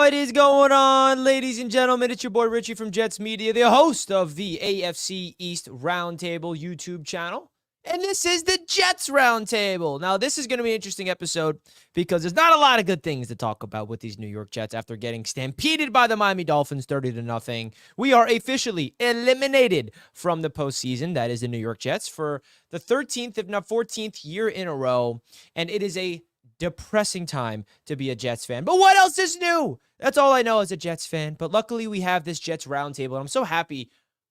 What is going on, ladies and gentlemen? It's your boy Richie from Jets Media, the host of the AFC East Roundtable YouTube channel. And this is the Jets Roundtable. Now, this is going to be an interesting episode because there's not a lot of good things to talk about with these New York Jets after getting stampeded by the Miami Dolphins 30-0. We are officially eliminated from the postseason. That is the New York Jets for the 13th, if not 14th year in a row. And it is a depressing time to be a Jets fan. But what else is new? That's all I know as a Jets fan. But luckily, we have this Jets Roundtable. And I'm so happy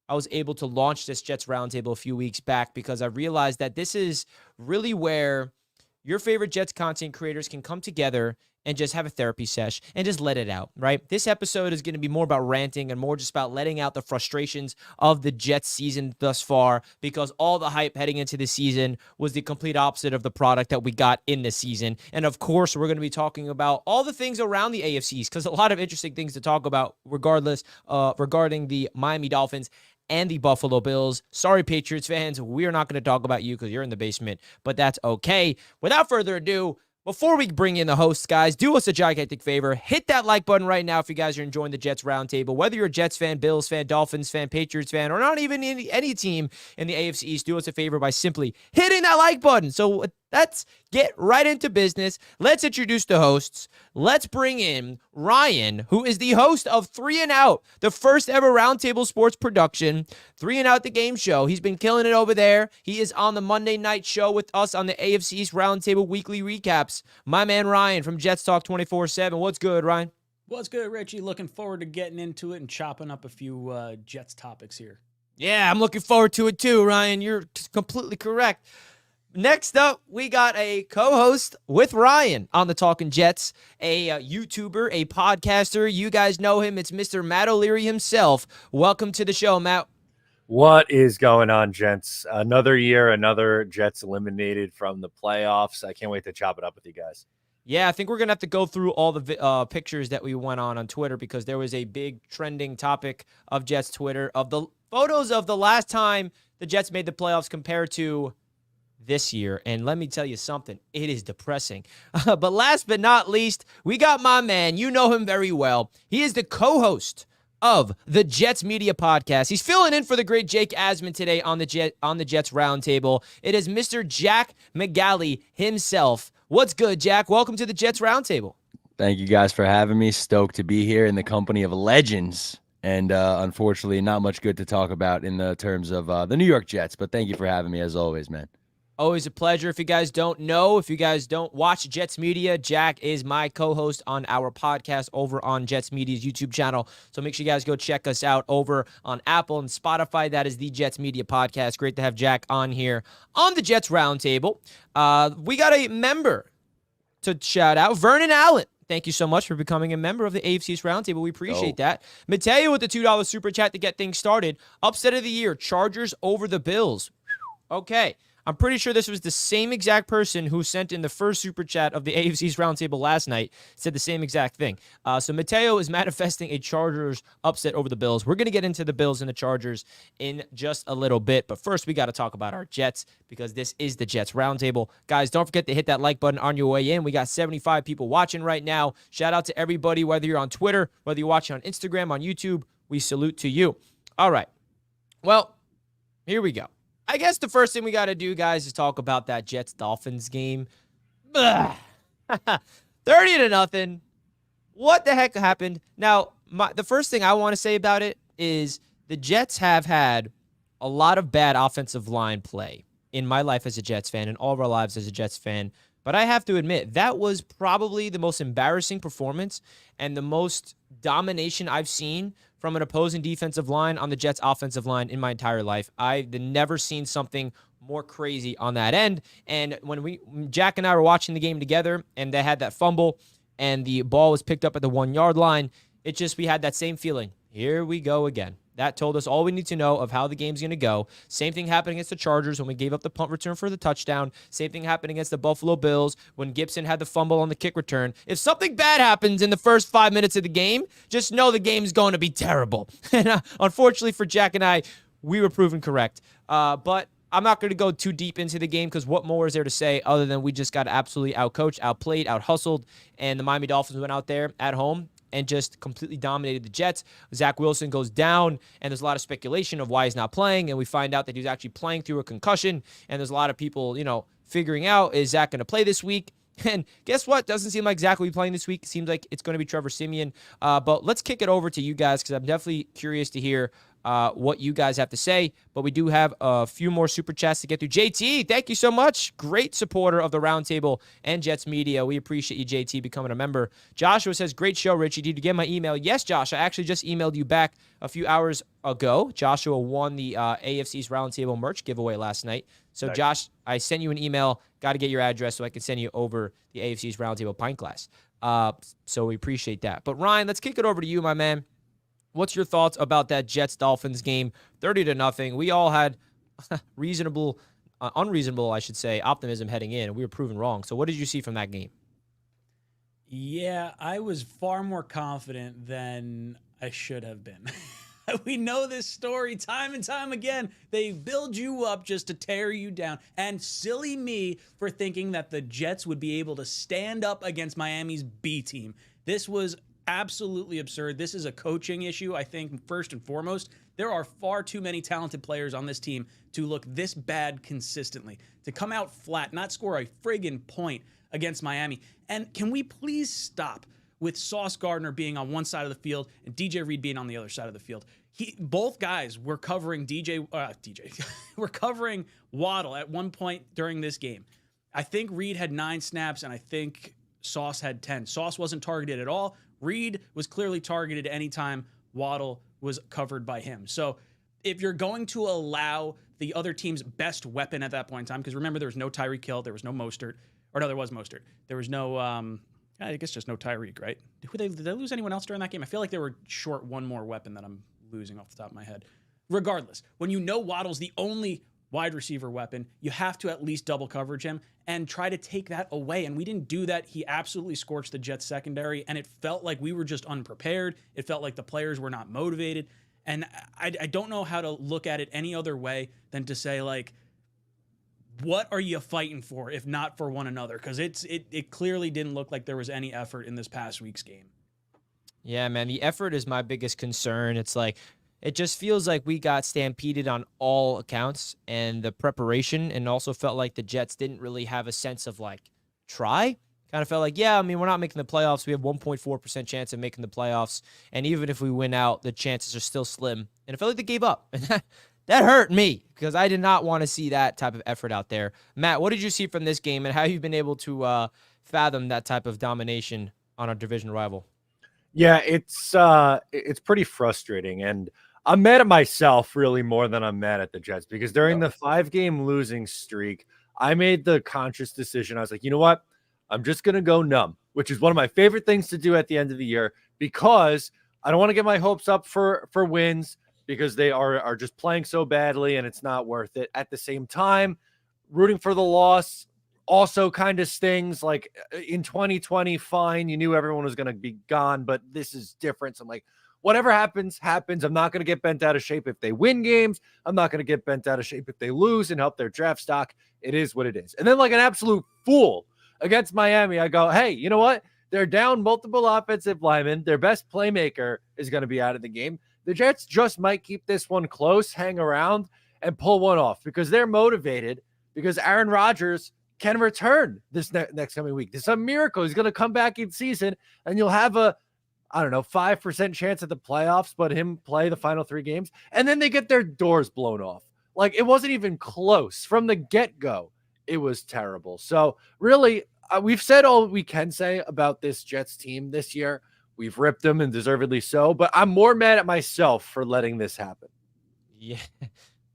I was able to launch this Jets Roundtable a few weeks back because I realized that this is really where your favorite Jets content creators can come together and just have a therapy sesh and just let it out, right? This episode is going to be more about ranting and more just about letting out the frustrations of the Jets season thus far because all the hype heading into the season was the complete opposite of the product that we got in the season. And of course, we're going to be talking about all the things around the AFC East because a lot of interesting things to talk about regarding the Miami Dolphins and the Buffalo Bills. Sorry, Patriots fans, we are not going to talk about you because you're in the basement, but that's okay. Without further ado, before we bring in the hosts, guys, do us a gigantic favor. Hit that like button right now if you guys are enjoying the Jets Roundtable. Whether you're a Jets fan, Bills fan, Dolphins fan, Patriots fan, or not even any team in the AFC East, do us a favor by simply hitting that like button. So let's get right into business. Let's introduce the hosts. Let's bring in Ryan, who is the host of 3 and Out, the first ever Roundtable Sports production, 3 and Out the Game Show. He's been killing it over there. He is on the Monday night show with us on the AFC East Roundtable weekly recaps. My man Ryan from Jets Talk 24/7. What's good, Ryan? What's good, Richie? Looking forward to getting into it and chopping up a few Jets topics here. Yeah, I'm looking forward to it too, Ryan. You're completely correct. Next up, we got a co-host with Ryan on the Talking Jets, a YouTuber, a podcaster. You guys know him. It's Mr. Matt O'Leary himself. Welcome to the show, Matt. What is going on, gents? Another year, another Jets eliminated from the playoffs. I can't wait to chop it up with you guys. Yeah, I think we're going to have to go through all the pictures that we went on Twitter because there was a big trending topic of Jets Twitter of the photos of the last time the Jets made the playoffs compared to this year. And let me tell you something, it is depressing. But last but not least, we got my man. You know him very well. He is the co-host of the Jets Media Podcast. He's filling in for the great Jake Asman today on the Jets Roundtable. It is Mr. Jack McGalley himself. What's good, Jack? Welcome to the Jets Roundtable. Thank you guys for having me. Stoked to be here in the company of legends. And unfortunately, not much good to talk about in the terms of the New York Jets. But thank you for having me as always, man. Always a pleasure. If you guys don't know, if you guys don't watch Jets Media, Jack is my co-host on our podcast over on Jets Media's YouTube channel. So make sure you guys go check us out over on Apple and Spotify. That is the Jets Media Podcast. Great to have Jack on here on the Jets Roundtable. We got a member to shout out, Vernon Allen. Thank you so much for becoming a member of the AFC East Roundtable. We appreciate that. Mateo with the $2 super chat to get things started. Upset of the year, Chargers over the Bills. Okay. I'm pretty sure this was the same exact person who sent in the first super chat of the AFC East Roundtable last night, said the same exact thing. So Mateo is manifesting a Chargers upset over the Bills. We're going to get into the Bills and the Chargers in just a little bit. But first, we got to talk about our Jets because this is the Jets Roundtable. Guys, don't forget to hit that like button on your way in. We got 75 people watching right now. Shout out to everybody, whether you're on Twitter, whether you're watching on Instagram, on YouTube. We salute to you. All right. Well, here we go. I guess the first thing we got to do, guys, is talk about that Jets-Dolphins game. 30-0. What the heck happened? Now, the first thing I want to say about it is the Jets have had a lot of bad offensive line play in my life as a Jets fan and all of our lives as a Jets fan. But I have to admit, that was probably the most embarrassing performance and the most domination I've seen from an opposing defensive line on the Jets offensive line in my entire life. I've never seen something more crazy on that end. And when Jack and I were watching the game together and they had that fumble and the ball was picked up at the 1-yard line, we had that same feeling. Here we go again. That told us all we need to know of how the game's going to go. Same thing happened against the Chargers when we gave up the punt return for the touchdown. Same thing happened against the Buffalo Bills when Gibson had the fumble on the kick return. If something bad happens in the first 5 minutes of the game, just know the game's going to be terrible. And unfortunately for Jack and I, we were proven correct. But I'm not going to go too deep into the game because what more is there to say other than we just got absolutely outcoached, outplayed, out-hustled, and the Miami Dolphins went out there at home and just completely dominated the Jets. Zach Wilson goes down, and there's a lot of speculation of why he's not playing, and we find out that he's actually playing through a concussion, and there's a lot of people, figuring out, is Zach going to play this week? And guess what? Doesn't seem like Zach will be playing this week. It seems like it's going to be Trevor Siemian. But let's kick it over to you guys because I'm definitely curious to hear what you guys have to say. But we do have a few more super chats to get through. JT, thank you so much. Great supporter of the Roundtable and Jets Media. We appreciate you, JT, becoming a member. Joshua says, great show, Richie. Did you get my email? Yes, Josh. I actually just emailed you back a few hours ago. Joshua won the AFC's Roundtable merch giveaway last night. So, nice. Josh, I sent you an email. Got to get your address so I can send you over the AFC's Roundtable pint glass. So we appreciate that. But, Ryan, let's kick it over to you, my man. What's your thoughts about that Jets-Dolphins game, 30-0? We all had unreasonable, I should say, optimism heading in, and we were proven wrong. So what did you see from that game? Yeah, I was far more confident than I should have been. We know this story time and time again. They build you up just to tear you down. And silly me for thinking that the Jets would be able to stand up against Miami's B team. This was absolutely absurd. This is a coaching issue, I think, first and foremost. There are far too many talented players on this team to look this bad consistently. To come out flat, not score a friggin' point against Miami. And can we please stop with Sauce Gardner being on one side of the field and DJ Reed being on the other side of the field? Both guys were covering we're covering Waddle at one point during this game. I think Reed had 9 snaps, and I think Sauce had 10. Sauce wasn't targeted at all. Reed was clearly targeted anytime Waddle was covered by him. So if you're going to allow the other team's best weapon at that point in time, because remember, there was no Tyreek Hill, there was no Mostert, or no, there was Mostert. There was no, I guess just no Tyreek, right? Did they lose anyone else during that game? I feel like they were short one more weapon that I'm losing off the top of my head. Regardless, when you know Waddle's the only wide receiver weapon, you have to at least double coverage him and try to take that away. And we didn't do that. He absolutely scorched the Jets secondary, and it felt like we were just unprepared. It felt like the players were not motivated. And I don't know how to look at it any other way than to say, like, what are you fighting for if not for one another? Because it clearly didn't look like there was any effort in this past week's game. Yeah, man, the effort is my biggest concern. It's like, it just feels like we got stampeded on all accounts, and the preparation, and also felt like the Jets didn't really have a sense of, like, try. Kind of felt like, yeah, I mean, we're not making the playoffs. We have 1.4% chance of making the playoffs, and even if we win out, the chances are still slim. And it felt like they gave up. And that hurt me because I did not want to see that type of effort out there. Matt, what did you see from this game, and how you've been able to fathom that type of domination on our division rival? Yeah, it's pretty frustrating, and I'm mad at myself really more than I'm mad at the Jets, because during the 5-game losing streak, I made the conscious decision. I was like, you know what? I'm just going to go numb, which is one of my favorite things to do at the end of the year, because I don't want to get my hopes up for wins, because they are just playing so badly and it's not worth it. At the same time, rooting for the loss also kind of stings. Like in 2020, fine, you knew everyone was going to be gone, but this is different. So I'm like, whatever happens, happens. I'm not going to get bent out of shape if they win games. I'm not going to get bent out of shape if they lose and help their draft stock. It is what it is. And then, like an absolute fool against Miami, I go, hey, you know what? They're down multiple offensive linemen. Their best playmaker is going to be out of the game. The Jets just might keep this one close, hang around, and pull one off, because they're motivated, because Aaron Rodgers can return this next coming week. This is a miracle. He's going to come back in season, and you'll have a, 5% chance at the playoffs, but him play the final 3 games, and then they get their doors blown off. Like, it wasn't even close from the get-go. It was terrible. So really, we've said all we can say about this Jets team this year. We've ripped them, and deservedly so, but I'm more mad at myself for letting this happen. Yeah.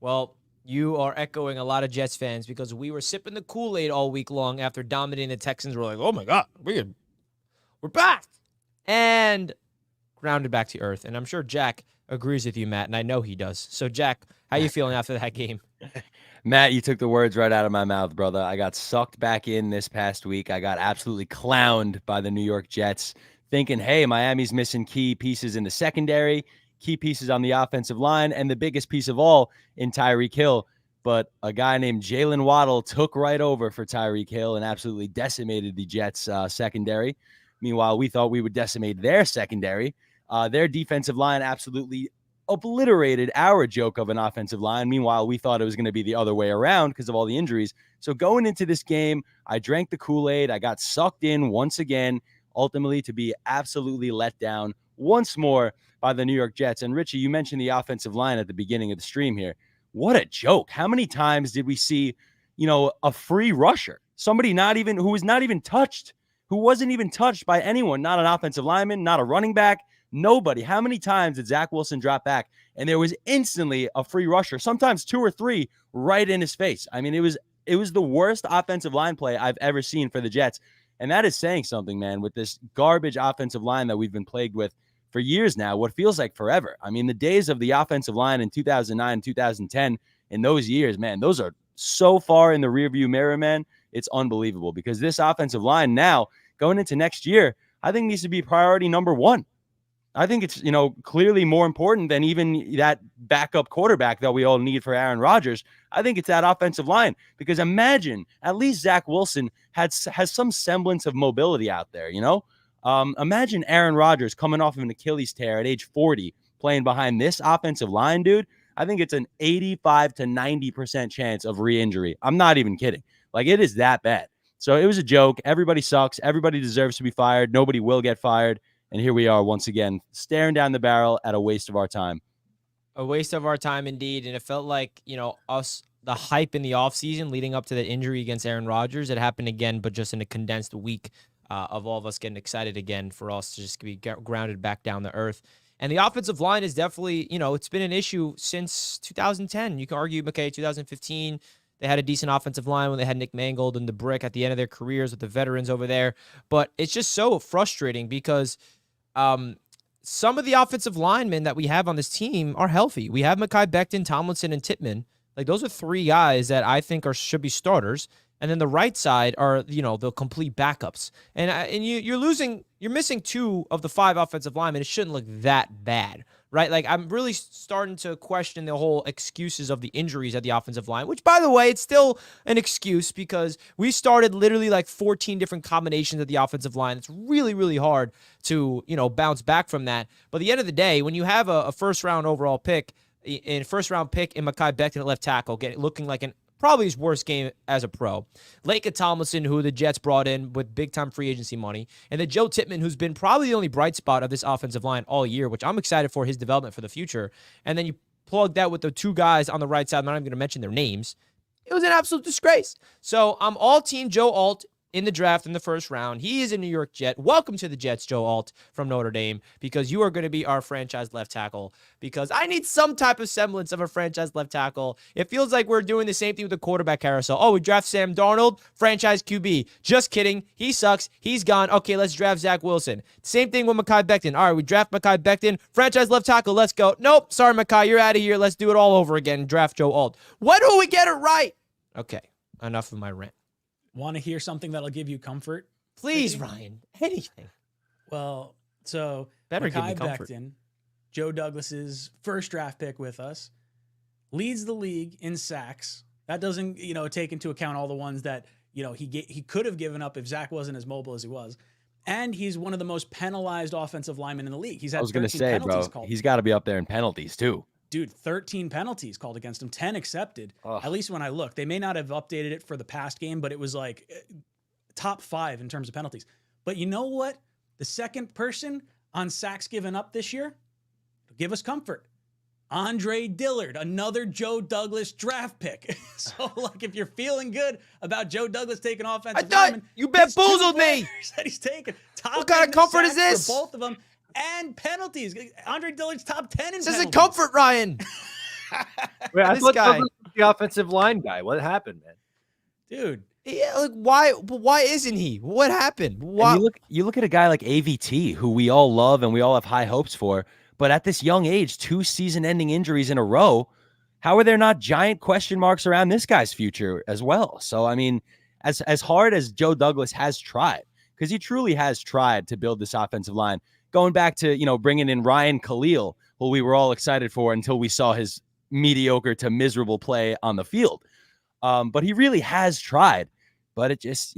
Well, you are echoing a lot of Jets fans, because we were sipping the Kool-Aid all week long after dominating the Texans. We're like, oh my God, we're back. And grounded back to earth. And I'm sure Jack agrees with you, Matt, and I know he does. So, Jack, how you feeling after that game? Matt, you took the words right out of my mouth, brother. I got sucked back in this past week. I got absolutely clowned by the New York Jets, thinking, hey, Miami's missing key pieces in the secondary, key pieces on the offensive line, and the biggest piece of all in Tyreek Hill. But a guy named Jalen Waddle took right over for Tyreek Hill and absolutely decimated the Jets secondary. Meanwhile, we thought we would decimate their secondary. Their defensive line absolutely obliterated our joke of an offensive line. Meanwhile, we thought it was going to be the other way around because of all the injuries. So going into this game, I drank the Kool-Aid. I got sucked in once again, ultimately to be absolutely let down once more by the New York Jets. And Richie, you mentioned the offensive line at the beginning of the stream here. What a joke. How many times did we see, a free rusher, somebody who was not even touched, who wasn't even touched by anyone, not an offensive lineman, not a running back, nobody. How many times did Zach Wilson drop back and there was instantly a free rusher, sometimes 2 or 3 right in his face? I mean, it was the worst offensive line play I've ever seen for the Jets. And that is saying something, man, with this garbage offensive line that we've been plagued with for years now, what feels like forever. I mean, the days of the offensive line in 2009, 2010, in those years, man, those are so far in the rearview mirror, man. It's unbelievable because this offensive line now going into next year, I think needs to be priority number 1. I think it's, clearly more important than even that backup quarterback that we all need for Aaron Rodgers. I think it's that offensive line because imagine at least Zach Wilson has some semblance of mobility out there, Imagine Aaron Rodgers coming off of an Achilles tear at age 40 playing behind this offensive line, dude. I think it's an 85 to 90% chance of re-injury. I'm not even kidding. Like, it is that bad. So it was a joke. Everybody sucks. Everybody deserves to be fired. Nobody will get fired. And here we are once again, staring down the barrel at a waste of our time. A waste of our time indeed. And it felt like, us, the hype in the offseason leading up to the injury against Aaron Rodgers, it happened again, but just in a condensed week of all of us getting excited again for us to just be grounded back down to earth. And the offensive line is definitely, it's been an issue since 2010. You can argue, okay, 2015, they had a decent offensive line when they had Nick Mangold and the Brick at the end of their careers with the veterans over there. But it's just so frustrating because some of the offensive linemen that we have on this team are healthy. We have Mekhi Becton, Tomlinson, and Tippmann. Like, those are 3 guys that I think should be starters. And then the right side are, the complete backups. And you're missing 2 of the 5 offensive linemen. It shouldn't look that bad, right? Like, I'm really starting to question the whole excuses of the injuries at the offensive line, which, by the way, it's still an excuse because we started literally like 14 different combinations at the offensive line. It's really, really hard to, bounce back from that. But at the end of the day, when you have a first-round overall pick, in first-round pick in Mekhi Becton at left tackle, looking like probably his worst game as a pro. Laika Tomlinson, who the Jets brought in with big-time free agency money, and then Joe Tippmann, who's been probably the only bright spot of this offensive line all year, which I'm excited for his development for the future. And then you plug that with the 2 guys on the right side. I'm not even going to mention their names. It was an absolute disgrace. So I'm all team Joe Alt in the draft in the first round. He is a New York Jet. Welcome to the Jets, Joe Alt from Notre Dame, because you are going to be our franchise left tackle, because I need some type of semblance of a franchise left tackle. It feels like we're doing the same thing with the quarterback carousel. Oh, we draft Sam Darnold, franchise QB. Just kidding. He sucks. He's gone. Okay, let's draft Zach Wilson. Same thing with Mekhi Becton. All right, we draft Mekhi Becton, franchise left tackle. Let's go. Nope. Sorry, Mekhi. You're out of here. Let's do it all over again. Draft Joe Alt. When will we get it right? Okay, enough of my rant. Want to hear something that'll give you comfort? Please, Ryan. Anything. Well, so better give me Mekhi comfort. Becton, Joe Douglas's first draft pick with us, leads the league in sacks. That doesn't, take into account all the ones that, he could have given up if Zach wasn't as mobile as he was. And he's one of the most penalized offensive linemen in the league. He's had I was going to 13 say, penalties bro, called. he's got to be up there in penalties too. Dude, 13 penalties called against him, 10 accepted. Ugh. At least when I looked. They may not have updated it for the past game, but it was like top 5 in terms of penalties. But you know what? The second person on sacks given up this year, give us comfort. Andre Dillard, another Joe Douglas draft pick. So, if you're feeling good about Joe Douglas taking offensive linemen, you bamboozled me. That he's taken. What kind of comfort is this? For both of them. And penalties. Andre Dillard's top 10 in This penalties. isn't comfort, Ryan. Wait, I This thought guy. Douglas was the offensive line guy. What happened, man? Dude. Yeah, why? But why isn't he? What happened? Why? And you look at a guy like AVT, who we all love and we all have high hopes for, but at this young age, 2 season-ending injuries in a row, how are there not giant question marks around this guy's future as well? So, I mean, as hard as Joe Douglas has tried, because he truly has tried to build this offensive line, going back to, bringing in Ryan Khalil, who we were all excited for until we saw his mediocre to miserable play on the field. But he really has tried. But it just,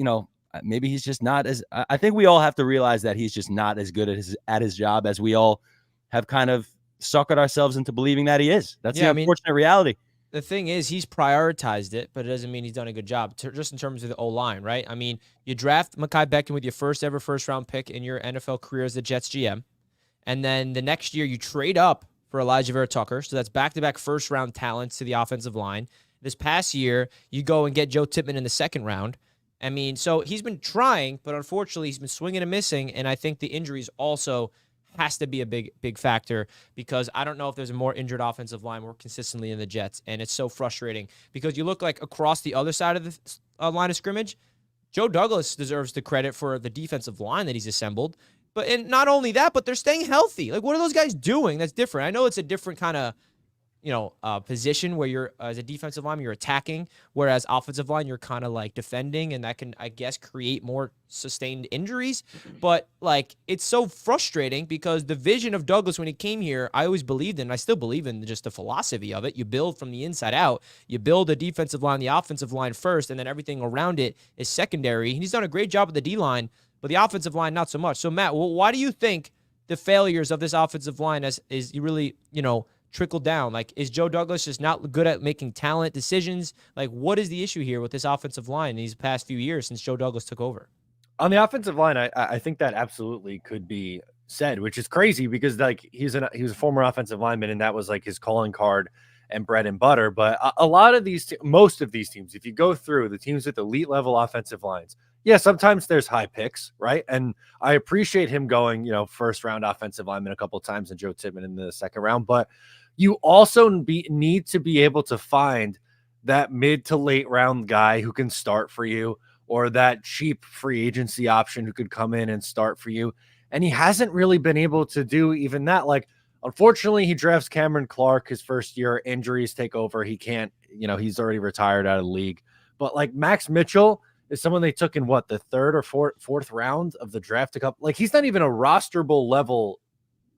maybe he's just not as. I think we all have to realize that he's just not as good at his job as we all have kind of suckered ourselves into believing that he is. That's the unfortunate reality. The thing is, he's prioritized it, but it doesn't mean he's done a good job, just in terms of the O-line, right? I mean, you draft Mekhi Becton with your first ever first-round pick in your NFL career as the Jets GM, and then the next year you trade up for Elijah Vera Tucker, so that's back-to-back first-round talents to the offensive line. This past year, you go and get Joe Tippmann in the second round. I mean, so he's been trying, but unfortunately he's been swinging and missing, and I think the injuries also has to be a big factor, because I don't know if there's a more injured offensive line more consistently in the Jets, and it's so frustrating because you look like across the other side of the line of scrimmage, Joe Douglas deserves the credit for the defensive line that he's assembled, and not only that, but they're staying healthy. Like, what are those guys doing that's different? I know it's a different kind of position where you're, as a defensive lineman, you're attacking, whereas offensive line, you're kind of like defending, and that can, I guess, create more sustained injuries. But like, it's so frustrating because the vision of Douglas when he came here, I always believed in, I still believe in just the philosophy of it. You build from the inside out. You build a defensive line, the offensive line first, and then everything around it is secondary. And he's done a great job with the D-line, but the offensive line, not so much. So Matt, why do you think the failures of this offensive line is really, trickle down? Like, is Joe Douglas just not good at making talent decisions? Like, what is the issue here with this offensive line in these past few years since Joe Douglas took over? On the offensive line, I think that absolutely could be said, which is crazy because like he was a former offensive lineman, and that was like his calling card and bread and butter. But a lot of most of these teams, if you go through the teams with elite level offensive lines, yeah, sometimes there's high picks, right? And I appreciate him going, first round offensive lineman a couple of times and Joe Tippmann in the second round, but you also need to be able to find that mid to late round guy who can start for you, or that cheap free agency option who could come in and start for you. And he hasn't really been able to do even that. Like, unfortunately, he drafts Cameron Clark his first year. Injuries take over. He can't, he's already retired out of the league. But like Max Mitchell is someone they took in the third or fourth round of the draft. Like, he's not even a rosterable level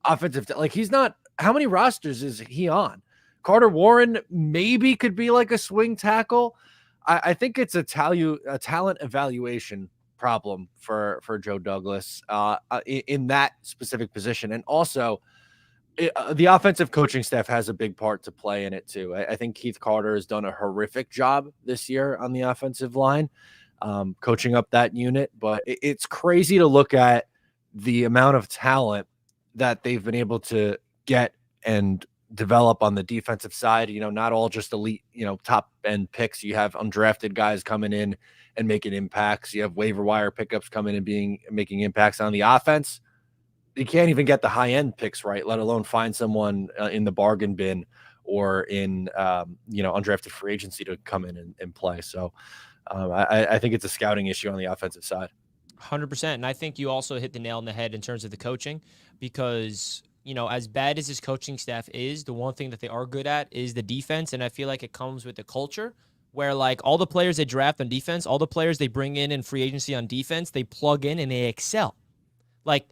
offensive. Like, he's not. How many rosters is he on? Carter Warren maybe could be like a swing tackle. I think it's a talent evaluation problem for Joe Douglas in that specific position. And also, the offensive coaching staff has a big part to play in it too. I think Keith Carter has done a horrific job this year on the offensive line, coaching up that unit. But it's crazy to look at the amount of talent that they've been able to get and develop on the defensive side. Not all just elite, top end picks. You have undrafted guys coming in and making impacts. You have waiver wire pickups coming in making impacts on the offense. You can't even get the high end picks right, let alone find someone in the bargain bin or in undrafted free agency to come in and play. So I think it's a scouting issue on the offensive side. 100%. And I think you also hit the nail on the head in terms of the coaching, because as bad as his coaching staff is, the one thing that they are good at is the defense. And I feel like it comes with the culture where, like, all the players they draft on defense, all the players they bring in free agency on defense, they plug in and they excel. Like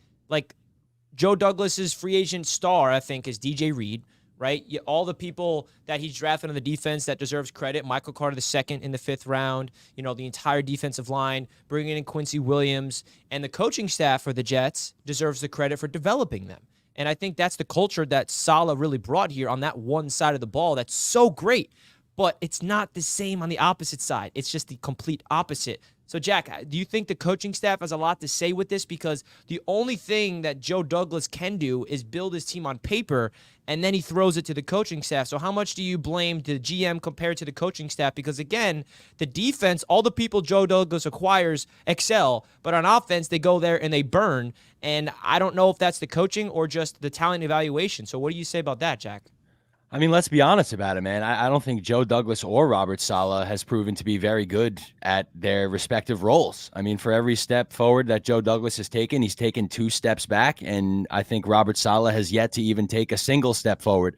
Joe Douglas's free agent star, I think, is DJ Reed, right? All the people that he's drafted on the defense that deserves credit, Michael Carter II in the 5th round, the entire defensive line, bringing in Quincy Williams, and the coaching staff for the Jets deserves the credit for developing them. And I think that's the culture that Saleh really brought here on that one side of the ball. That's so great. But it's not the same on the opposite side. It's just the complete opposite. So, Jack, do you think the coaching staff has a lot to say with this? Because the only thing that Joe Douglas can do is build his team on paper, and then he throws it to the coaching staff. So how much do you blame the GM compared to the coaching staff? Because, again, the defense, all the people Joe Douglas acquires excel, but on offense, they go there and they burn. And I don't know if that's the coaching or just the talent evaluation. So what do you say about that, Jack? I mean, let's be honest about it, man. I don't think Joe Douglas or Robert Saleh has proven to be very good at their respective roles. I mean, for every step forward that Joe Douglas has taken, he's taken 2 steps back. And I think Robert Saleh has yet to even take a single step forward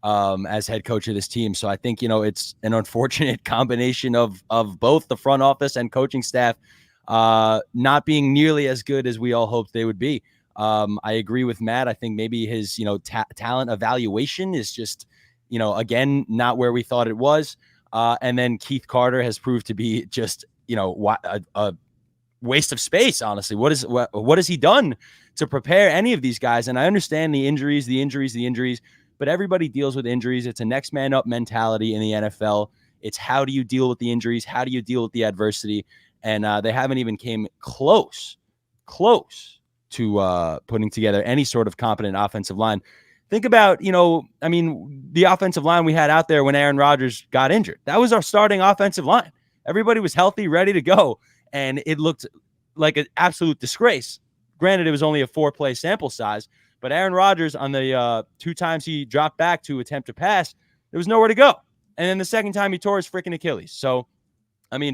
as head coach of this team. So I think, it's an unfortunate combination of both the front office and coaching staff not being nearly as good as we all hoped they would be. I agree with Matt. I think maybe his, talent evaluation is just, again, not where we thought it was. And then Keith Carter has proved to be just, a waste of space, honestly. What has he done to prepare any of these guys? And I understand the injuries, but everybody deals with injuries. It's a next man up mentality in the NFL. It's how do you deal with the injuries? How do you deal with the adversity? And they haven't even came close to putting together any sort of competent offensive line. Think about, the offensive line we had out there when Aaron Rodgers got injured. That was our starting offensive line. Everybody was healthy, ready to go, and it looked like an absolute disgrace. Granted, it was only a 4-play sample size, but Aaron Rodgers, on the 2 times he dropped back to attempt to pass, there was nowhere to go. And then the second time he tore his freaking Achilles. So,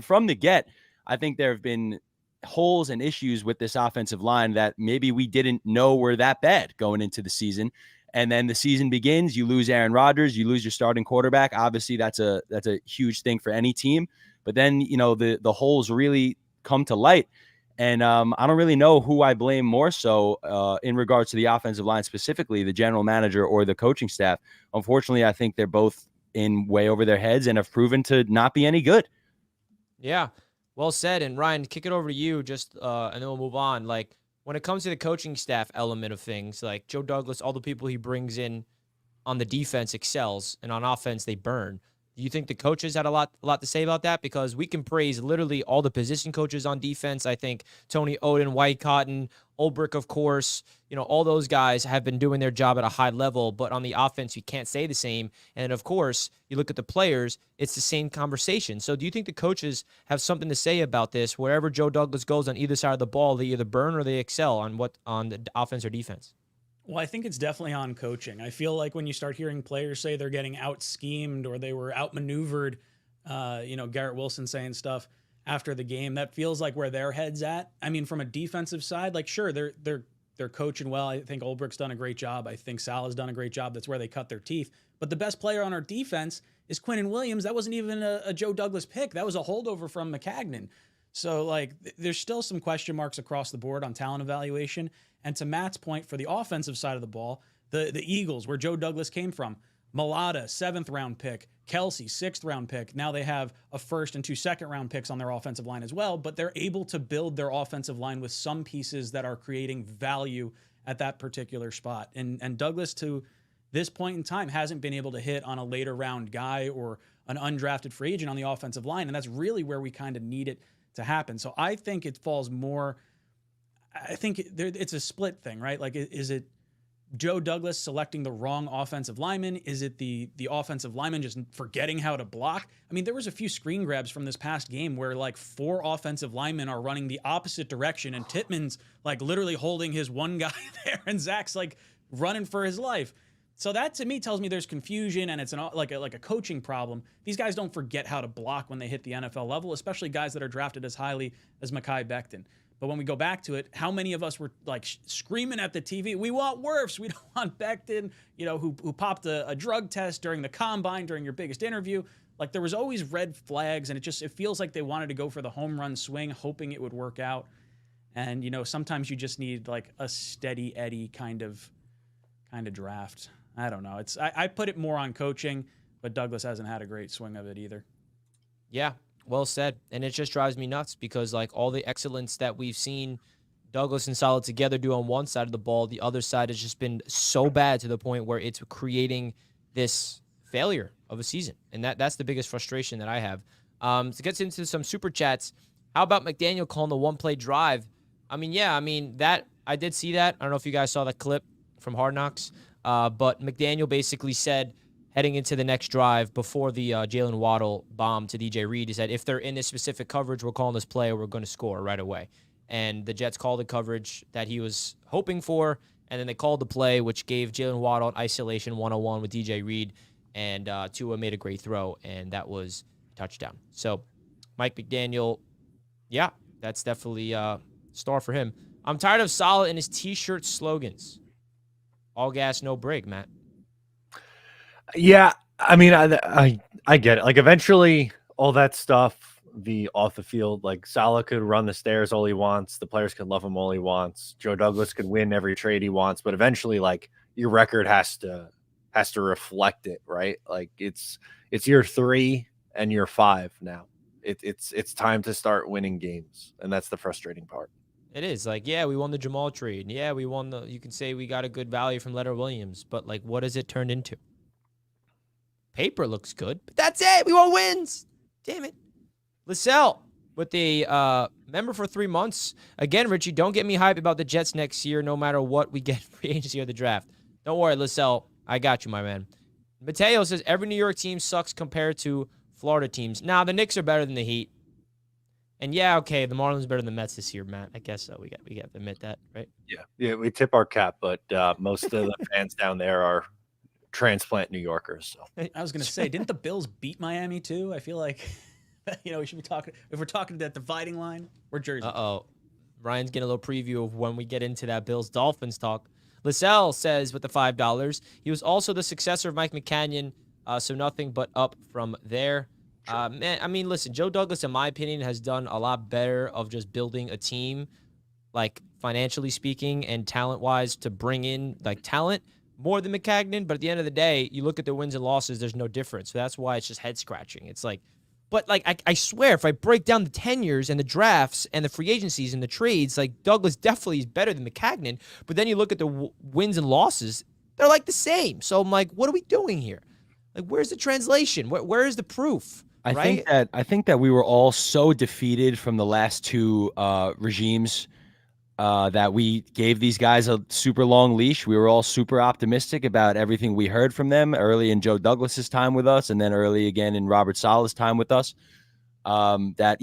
from the get, I think there have been holes and issues with this offensive line that maybe we didn't know were that bad going into the season. And then the season begins, you lose Aaron Rodgers, you lose your starting quarterback. Obviously, that's a huge thing for any team. But then, the holes really come to light. And I don't really know who I blame more so in regards to the offensive line, specifically the general manager or the coaching staff. Unfortunately, I think they're both in way over their heads and have proven to not be any good. Yeah, well said. And Ryan, kick it over to you and then we'll move on. Like, when it comes to the coaching staff element of things, like Joe Douglas, all the people he brings in on the defense excels, and on offense they burn. Do you think the coaches had a lot to say about that? Because we can praise literally all the position coaches on defense. I think Tony Oden, White Cotton, Ulbrich, of course, all those guys have been doing their job at a high level. But on the offense, you can't say the same. And of course, you look at the players, it's the same conversation. So do you think the coaches have something to say about this? Wherever Joe Douglas goes on either side of the ball, they either burn or they excel on the offense or defense? Well, I think it's definitely on coaching. I feel like when you start hearing players say they're getting out-schemed or they were outmaneuvered, Garrett Wilson saying stuff after the game, that feels like where their head's at. From a defensive side, like, sure, they're coaching well. I think Ulbrich's done a great job. I think Salah's done a great job. That's where they cut their teeth. But the best player on our defense is Quinnen Williams. That wasn't even a Joe Douglas pick. That was a holdover from McCagnon. So, like, there's still some question marks across the board on talent evaluation. And to Matt's point, for the offensive side of the ball, the Eagles, where Joe Douglas came from, Malata, 7th-round pick, Kelsey, 6th-round pick. Now they have a 1st and 2 second-round picks on their offensive line as well, but they're able to build their offensive line with some pieces that are creating value at that particular spot. And Douglas, to this point in time, hasn't been able to hit on a later-round guy or an undrafted free agent on the offensive line, and that's really where we kind of need it to happen. So I think it falls more... I think it's a split thing, right? Like, is it Joe Douglas selecting the wrong offensive lineman? Is it the offensive lineman just forgetting how to block? There was a few screen grabs from this past game where like 4 offensive linemen are running the opposite direction, and Tittman's like literally holding his one guy there, and Zach's like running for his life. So that to me tells me there's confusion, and it's like a coaching problem. These guys don't forget how to block when they hit the NFL level, especially guys that are drafted as highly as Mekhi Becton. But when we go back to it, how many of us were like screaming at the TV, we want Wirfs, we don't want Becton, who popped a drug test during the combine, during your biggest interview. Like, there was always red flags, and it feels like they wanted to go for the home run swing, hoping it would work out. And, sometimes you just need like a steady Eddie kind of draft. I don't know. I put it more on coaching, but Douglas hasn't had a great swing of it either. Yeah. Well said. And it just drives me nuts because, like, all the excellence that we've seen Douglas and Salah together do on one side of the ball, the other side has just been so bad to the point where it's creating this failure of a season. And that's the biggest frustration that I have. To get into some super chats, how about McDaniel calling the one-play drive? That I did see that. I don't know if you guys saw that clip from Hard Knocks, but McDaniel basically said, heading into the next drive before the Jalen Waddle bomb to DJ Reed, he said, if they're in this specific coverage, we're calling this play or we're going to score right away. And the Jets called the coverage that he was hoping for, and then they called the play, which gave Jalen Waddle an isolation 1-on-1 with DJ Reed, and Tua made a great throw, and that was a touchdown. So Mike McDaniel, yeah, that's definitely a star for him. I'm tired of Salah and his T-shirt slogans. All gas, no break, Matt. Yeah, I get it. Like, eventually, all that stuff, the off the field, like, Salah could run the stairs all he wants. The players could love him all he wants. Joe Douglas could win every trade he wants. But eventually, like, your record has to reflect it, right? Like, it's year 3 and year 5 now. It's time to start winning games, and that's the frustrating part. It is like, yeah, we won the Jamal trade. Yeah, we won you can say we got a good value from Leonard Williams, but like, what has it turned into? Paper looks good, but that's it. We want wins. Damn it. Lissell with the member for 3 months. Again, Richie, don't get me hyped about the Jets next year, no matter what we get free agency or the draft. Don't worry, Lissell. I got you, my man. Mateo says every New York team sucks compared to Florida teams. Now, the Knicks are better than the Heat. And yeah, okay, the Marlins are better than the Mets this year, Matt. I guess so. We got to admit that, right? Yeah, we tip our cap, but most of the fans down there are transplant New Yorkers. So I was going to say, didn't the Bills beat Miami too? I feel like, we should be talking, if we're talking that dividing line, we're Jersey. Ryan's getting a little preview of when we get into that Bills-Dolphins talk. Lissell says with the $5, he was also the successor of Mike McCanyon, so nothing but up from there. Man, I mean, listen, Joe Douglas, in my opinion, has done a lot better of just building a team, like financially speaking and talent-wise, to bring in like talent more than McCagnon. But at the end of the day, you look at their wins and losses, there's no difference. So that's why it's just head-scratching. It's like, but like I swear, if I break down the tenures and the drafts and the free agencies and the trades, like Douglas definitely is better than McCagnon. But then you look at the wins and losses, they're like the same. So I'm like, what are we doing here? Like, where's the translation? Where is the proof? I think that we were all so defeated from the last two regimes that we gave these guys a super long leash. We were all super optimistic about everything we heard from them early in Joe Douglas's time with us, and then early again in Robert Saleh's time with us. That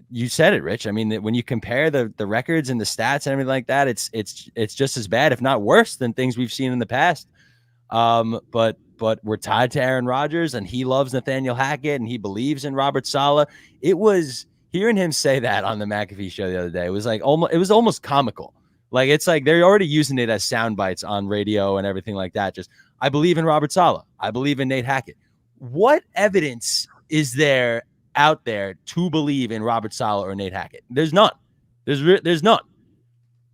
you said it, Rich. I mean, when you compare the records and the stats and everything like that, it's just as bad, if not worse, than things we've seen in the past. But we're tied to Aaron Rodgers, and he loves Nathaniel Hackett, and he believes in Robert Saleh. It was hearing him say that on the McAfee show the other day. It was like almost comical. Like, it's like they're already using it as sound bites on radio and everything like that. Just, I believe in Robert Saleh. I believe in Nate Hackett. What evidence is there out there to believe in Robert Saleh or Nate Hackett? There's none. There's none.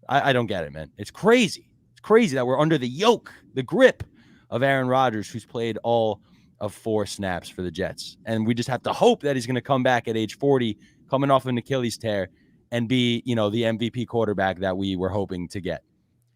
I don't get it, man. It's crazy. It's crazy that we're under the yoke, the grip of Aaron Rodgers, who's played all of 4 snaps for the Jets. And we just have to hope that he's going to come back at age 40, coming off an Achilles tear, and be, the MVP quarterback that we were hoping to get.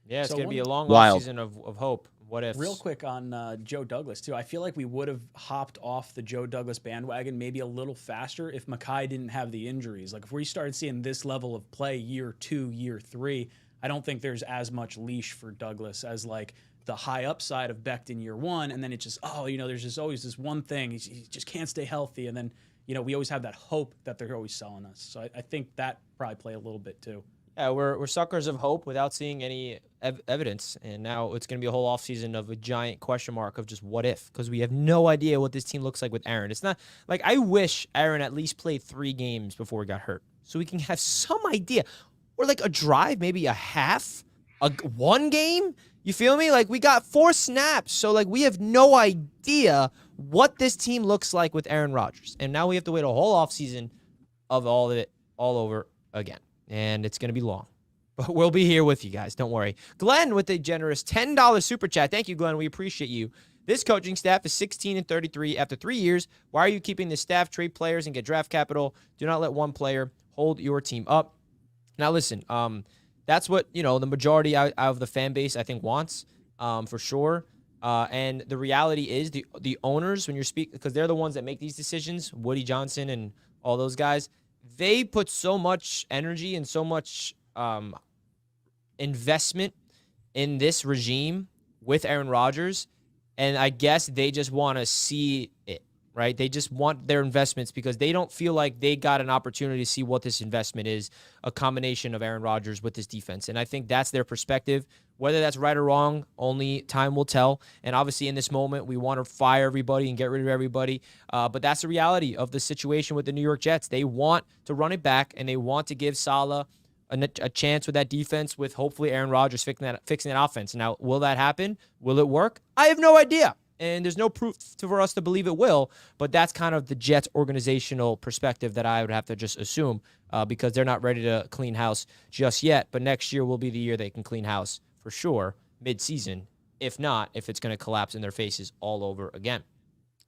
Yeah, it's going to be a long season of hope. What if? Real quick on Joe Douglas, too. I feel like we would have hopped off the Joe Douglas bandwagon maybe a little faster if Mekhi didn't have the injuries. Like, if we started seeing this level of play year 2, year 3, I don't think there's as much leash for Douglas as, like, the high upside of Becton year 1, and then it's just, there's just always this one thing. He just can't stay healthy, and then, we always have that hope that they're always selling us. So I think that probably play a little bit too. Yeah, we're suckers of hope without seeing any evidence, and now it's going to be a whole offseason of a giant question mark of just what if, because we have no idea what this team looks like with Aaron. It's not like, I wish Aaron at least played 3 games before he got hurt, so we can have some idea, or like a drive, maybe a half, one game. You feel me? Like, we got 4 snaps, so like we have no idea what this team looks like with Aaron Rodgers, and now we have to wait a whole offseason of all of it all over again. And it's going to be long. But we'll be here with you guys. Don't worry. Glenn with a generous $10 super chat. Thank you, Glenn. We appreciate you. This coaching staff is 16-33 after 3 years. Why are you keeping the staff, trade players, and get draft capital? Do not let one player hold your team up. Now, listen, that's what, the majority out of the fan base, I think, wants, for sure. And the reality is the owners, when you're speaking, because they're the ones that make these decisions, Woody Johnson and all those guys, they put so much energy and so much investment in this regime with Aaron Rodgers, and I guess they just want to see it, right? They just want their investments because they don't feel like they got an opportunity to see what this investment is, a combination of Aaron Rodgers with this defense. And I think that's their perspective. Whether that's right or wrong, only time will tell. And obviously in this moment, we want to fire everybody and get rid of everybody. But that's the reality of the situation with the New York Jets. They want to run it back, and they want to give Saleh a chance with that defense, with hopefully Aaron Rodgers fixing that offense. Now, will that happen? Will it work? I have no idea. And there's no proof for us to believe it will, but that's kind of the Jets organizational perspective that I would have to just assume, because they're not ready to clean house just yet. But next year will be the year they can clean house for sure, mid-season. If not, if it's going to collapse in their faces all over again.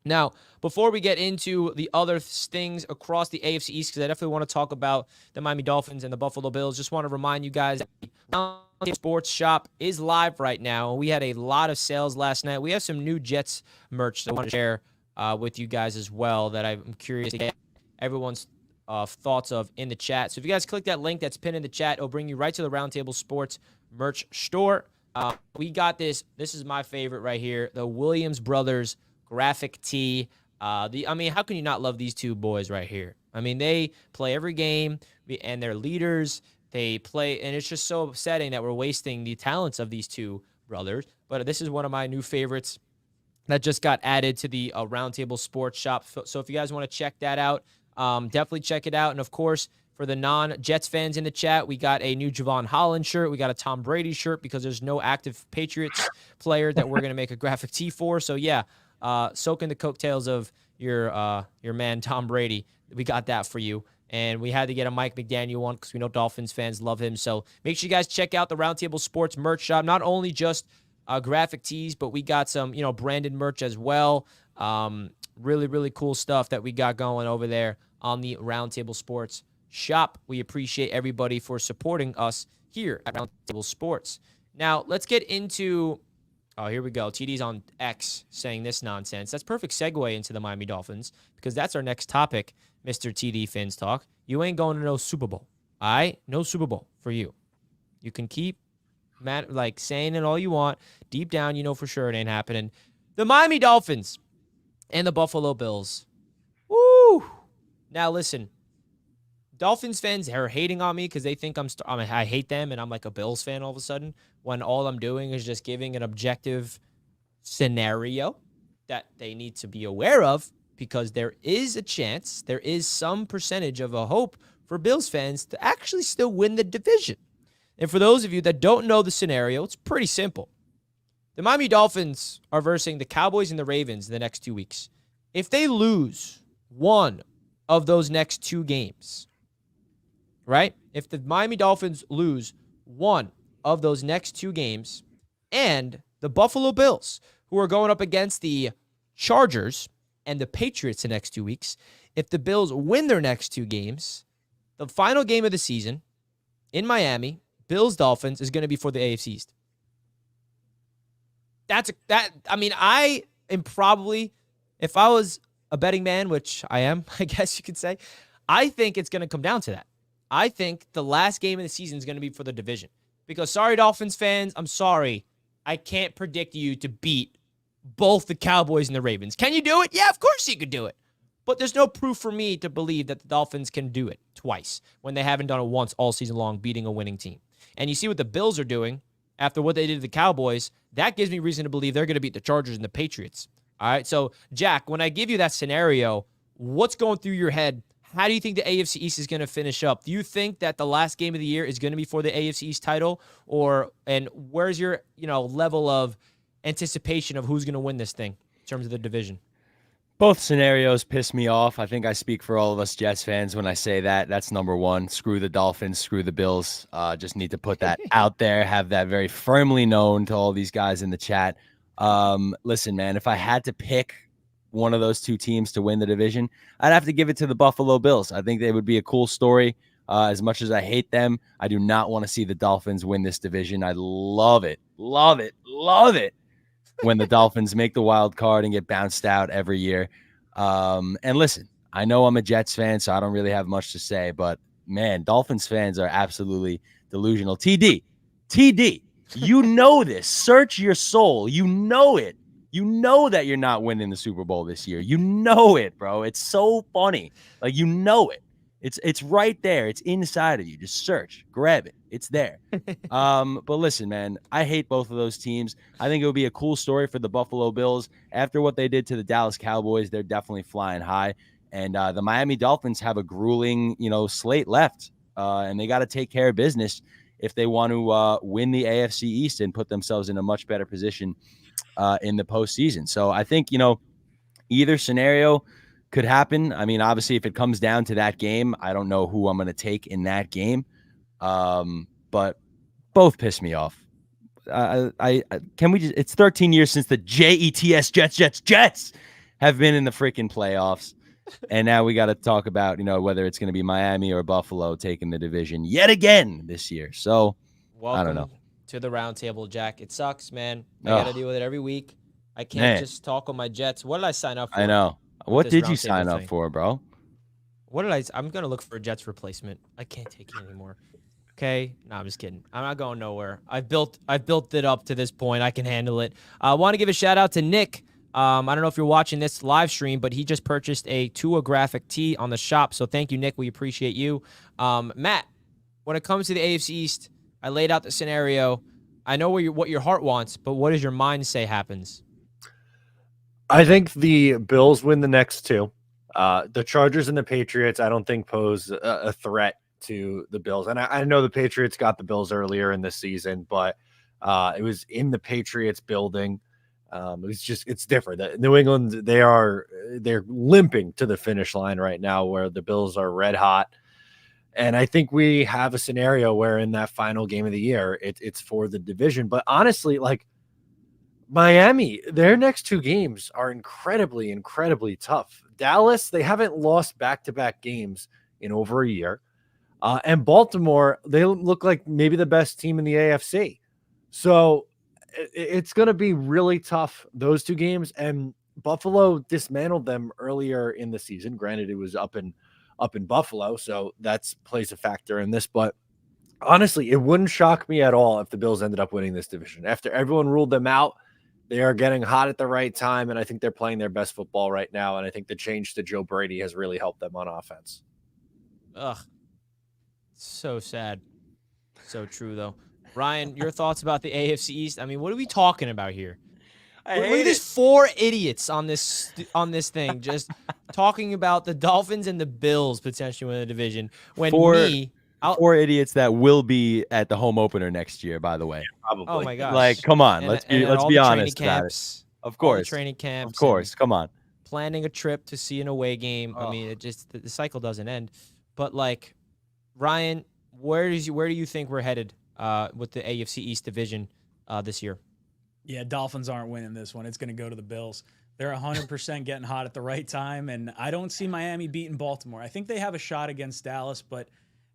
Now, before we get into the other things across the AFC East, because I definitely want to talk about the Miami Dolphins and the Buffalo Bills, just want to remind you guys, the Sports Shop is live right now. We had a lot of sales last night. We have some new Jets merch that I want to share with you guys as well that I'm curious to get everyone's thoughts of in the chat. So if you guys click that link that's pinned in the chat, it'll bring you right to the Roundtable Sports merch store. We got this. This is my favorite right here, the Williams Brothers graphic tee. How can you not love these two boys right here? I mean, they play every game, and they're leaders. They play, and it's just so upsetting that we're wasting the talents of these two brothers. But this is one of my new favorites that just got added to the Roundtable Sports Shop. So if you guys want to check that out, definitely check it out. And of course, for the non-Jets fans in the chat, we got a new Javon Holland shirt. We got a Tom Brady shirt because there's no active Patriots player that we're going to make a graphic tee for. So yeah, soak in the coattails of your man Tom Brady. We got that for you. And we had to get a Mike McDaniel one because we know Dolphins fans love him. So make sure you guys check out the Roundtable Sports merch shop. Not only just graphic tees, but we got some, branded merch as well. Really, really cool stuff that we got going over there on the Roundtable Sports shop. We appreciate everybody for supporting us here at Roundtable Sports. Now, let's get into... Oh, here we go. TD's on X saying this nonsense. That's perfect segue into the Miami Dolphins because that's our next topic, Mr. TD Fins Talk. You ain't going to no Super Bowl. All right? No Super Bowl for you. You can keep saying it all you want. Deep down, you know for sure it ain't happening. The Miami Dolphins and the Buffalo Bills. Woo! Now, listen. Dolphins fans are hating on me because they think I hate them and I'm like a Bills fan all of a sudden when all I'm doing is just giving an objective scenario that they need to be aware of because there is a chance, there is some percentage of a hope for Bills fans to actually still win the division. And for those of you that don't know the scenario, it's pretty simple. The Miami Dolphins are versing the Cowboys and the Ravens in the next 2 weeks. If they lose one of those next two games, right? If the Miami Dolphins lose one of those next two games and the Buffalo Bills, who are going up against the Chargers and the Patriots the next 2 weeks, if the Bills win their next two games, the final game of the season in Miami, Bills-Dolphins, is going to be for the AFC East. I am probably, if I was a betting man, which I am, I guess you could say, I think it's going to come down to that. I think the last game of the season is going to be for the division. Because, sorry, Dolphins fans, I'm sorry. I can't predict you to beat both the Cowboys and the Ravens. Can you do it? Yeah, of course you could do it. But there's no proof for me to believe that the Dolphins can do it twice when they haven't done it once all season long, beating a winning team. And you see what the Bills are doing after what they did to the Cowboys. That gives me reason to believe they're going to beat the Chargers and the Patriots. All right, so, Jack, when I give you that scenario, what's going through your head? How do you think the AFC East is going to finish up? Do you think that the last game of the year is going to be for the AFC East title? And where's your, level of anticipation of who's going to win this thing in terms of the division? Both scenarios piss me off. I think I speak for all of us Jets fans when I say that. That's number one. Screw the Dolphins, screw the Bills. Just need to put that out there, have that very firmly known to all these guys in the chat. Listen, man, if I had to pick one of those two teams to win the division, I'd have to give it to the Buffalo Bills. I think they would be a cool story. As much as I hate them, I do not want to see the Dolphins win this division. I love it when the Dolphins make the wild card and get bounced out every year. And listen, I know I'm a Jets fan, so I don't really have much to say, but man, Dolphins fans are absolutely delusional. TD, you know this. Search your soul. You know it. You know that you're not winning the Super Bowl this year. You know it, bro. It's so funny. Like, you know it. It's right there. It's inside of you. Just search, grab it. It's there. But listen, man, I hate both of those teams. I think it would be a cool story for the Buffalo Bills. After what they did to the Dallas Cowboys, they're definitely flying high. And the Miami Dolphins have a grueling, slate left. And they got to take care of business if they want to win the AFC East and put themselves in a much better position in the postseason. So I think, either scenario could happen. I mean, obviously, if it comes down to that game, I don't know who I'm going to take in that game. But both piss me off. Can we just, it's 13 years since the Jets have been in the freaking playoffs. And now we got to talk about, whether it's going to be Miami or Buffalo taking the division yet again this year. So, I don't know. Welcome to the roundtable, Jack. It sucks, man. I got to Ugh. deal with it every week. I can't Man. just talk on my Jets. What did I sign up for? I know. with What this did you roundtable sign up thing? for, bro? What did I? I'm gonna look for a Jets replacement. I can't take it anymore. Okay, no, I'm just kidding. I'm not going nowhere. I've built it up to this point. I can handle it. I want to give a shout out to Nick. I don't know if you're watching this live stream, but he just purchased a Tua graphic tee on the shop. So thank you, Nick. We appreciate you. Matt, when it comes to the AFC East, I laid out the scenario. I know what your heart wants, but what does your mind say happens? I think the Bills win the next two. The Chargers and the Patriots, I don't think pose a threat to the Bills. And I know the Patriots got the Bills earlier in the season, but it was in the Patriots building. It's different. New England, they're limping to the finish line right now, where the Bills are red hot. And I think we have a scenario where in that final game of the year, it's for the division. But honestly, like Miami, their next two games are incredibly, incredibly tough. Dallas, they haven't lost back-to-back games in over a year. And Baltimore, they look like maybe the best team in the AFC. So it's going to be really tough, those two games. And Buffalo dismantled them earlier in the season. Granted, it was up in Buffalo, so that plays a factor in this. But honestly, it wouldn't shock me at all if the Bills ended up winning this division. After everyone ruled them out, they are getting hot at the right time, and I think they're playing their best football right now. And I think the change to Joe Brady has really helped them on offense. Ugh, so sad. So true, though. Ryan, your thoughts about the AFC East? I mean, what are we talking about here? Look at these four idiots on this thing, just talking about the Dolphins and the Bills potentially winning the division. When four idiots that will be at the home opener next year, by the way. Probably. Oh my gosh! Like, come on, let's be honest about it. Of course, training camps. Of course, come on. Planning a trip to see an away game. I mean, the cycle doesn't end. But like, Ryan, where do you think we're headed with the AFC East division this year? Yeah, Dolphins aren't winning this one. It's going to go to the Bills. They're 100% getting hot at the right time, and I don't see Miami beating Baltimore. I think they have a shot against Dallas, but,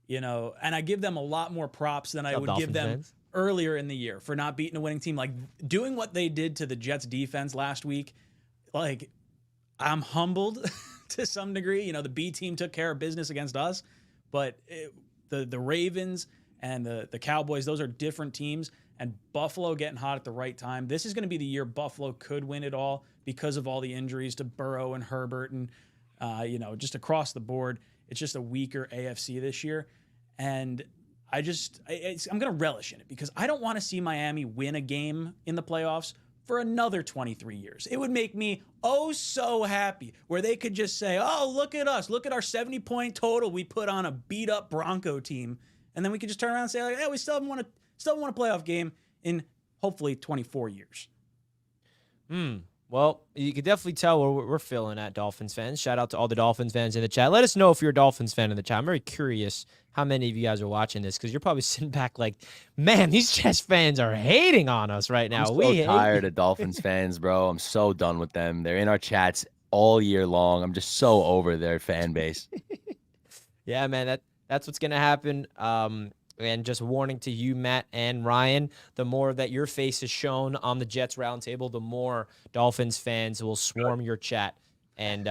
and I give them a lot more props than I would give them earlier in the year for not beating a winning team. Like, doing what they did to the Jets defense last week, like, I'm humbled to some degree. The B team took care of business against us, but the Ravens and the Cowboys, those are different teams. And Buffalo getting hot at the right time. This is going to be the year Buffalo could win it all because of all the injuries to Burrow and Herbert and, just across the board. It's just a weaker AFC this year. And I'm going to relish in it because I don't want to see Miami win a game in the playoffs for another 23 years. It would make me so happy where they could just say, oh, look at us. Look at our 70-point total we put on a beat-up Bronco team. And then we could just turn around and say, like, hey, we still haven't won a playoff game in hopefully 24 years. Well, you can definitely tell where we're feeling at, Dolphins fans. Shout out to all the Dolphins fans in the chat. Let us know if you're a Dolphins fan in the chat. I'm very curious how many of you guys are watching this because you're probably sitting back like, man, these Jets fans are hating on us right now. I'm so tired of Dolphins fans, bro. I'm so done with them. They're in our chats all year long. I'm just so over their fan base. Yeah, man, that's what's going to happen. And just warning to you, Matt and Ryan, the more that your face is shown on the Jets Roundtable, the more Dolphins fans will swarm your chat and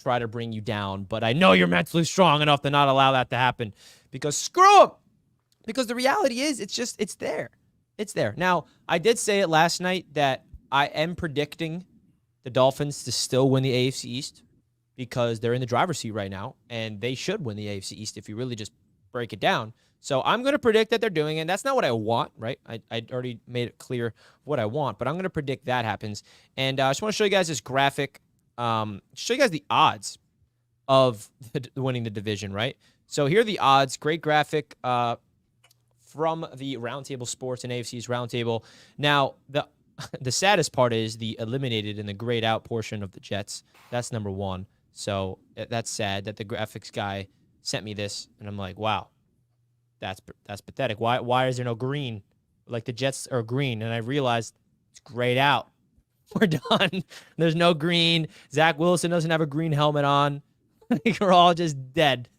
try to bring you down. But I know you're mentally strong enough to not allow that to happen because screw them. Because the reality is it's there. It's there. Now, I did say it last night that I am predicting the Dolphins to still win the AFC East because they're in the driver's seat right now, and they should win the AFC East if you really just break it down. So I'm going to predict that they're doing it. And that's not what I want, right? I already made it clear what I want, but I'm going to predict that happens. And I just want to show you guys this graphic, show you guys the odds of winning the division, right? So here are the odds. Great graphic from the Roundtable Sports and AFC's Roundtable. Now, the saddest part is the eliminated and the grayed out portion of the Jets. That's number one. So that's sad that the graphics guy sent me this, and I'm like, wow. That's pathetic. Why is there no green? Like the Jets are green, and I realized it's grayed out. We're done. There's no green. Zach Wilson doesn't have a green helmet on. We're all just dead.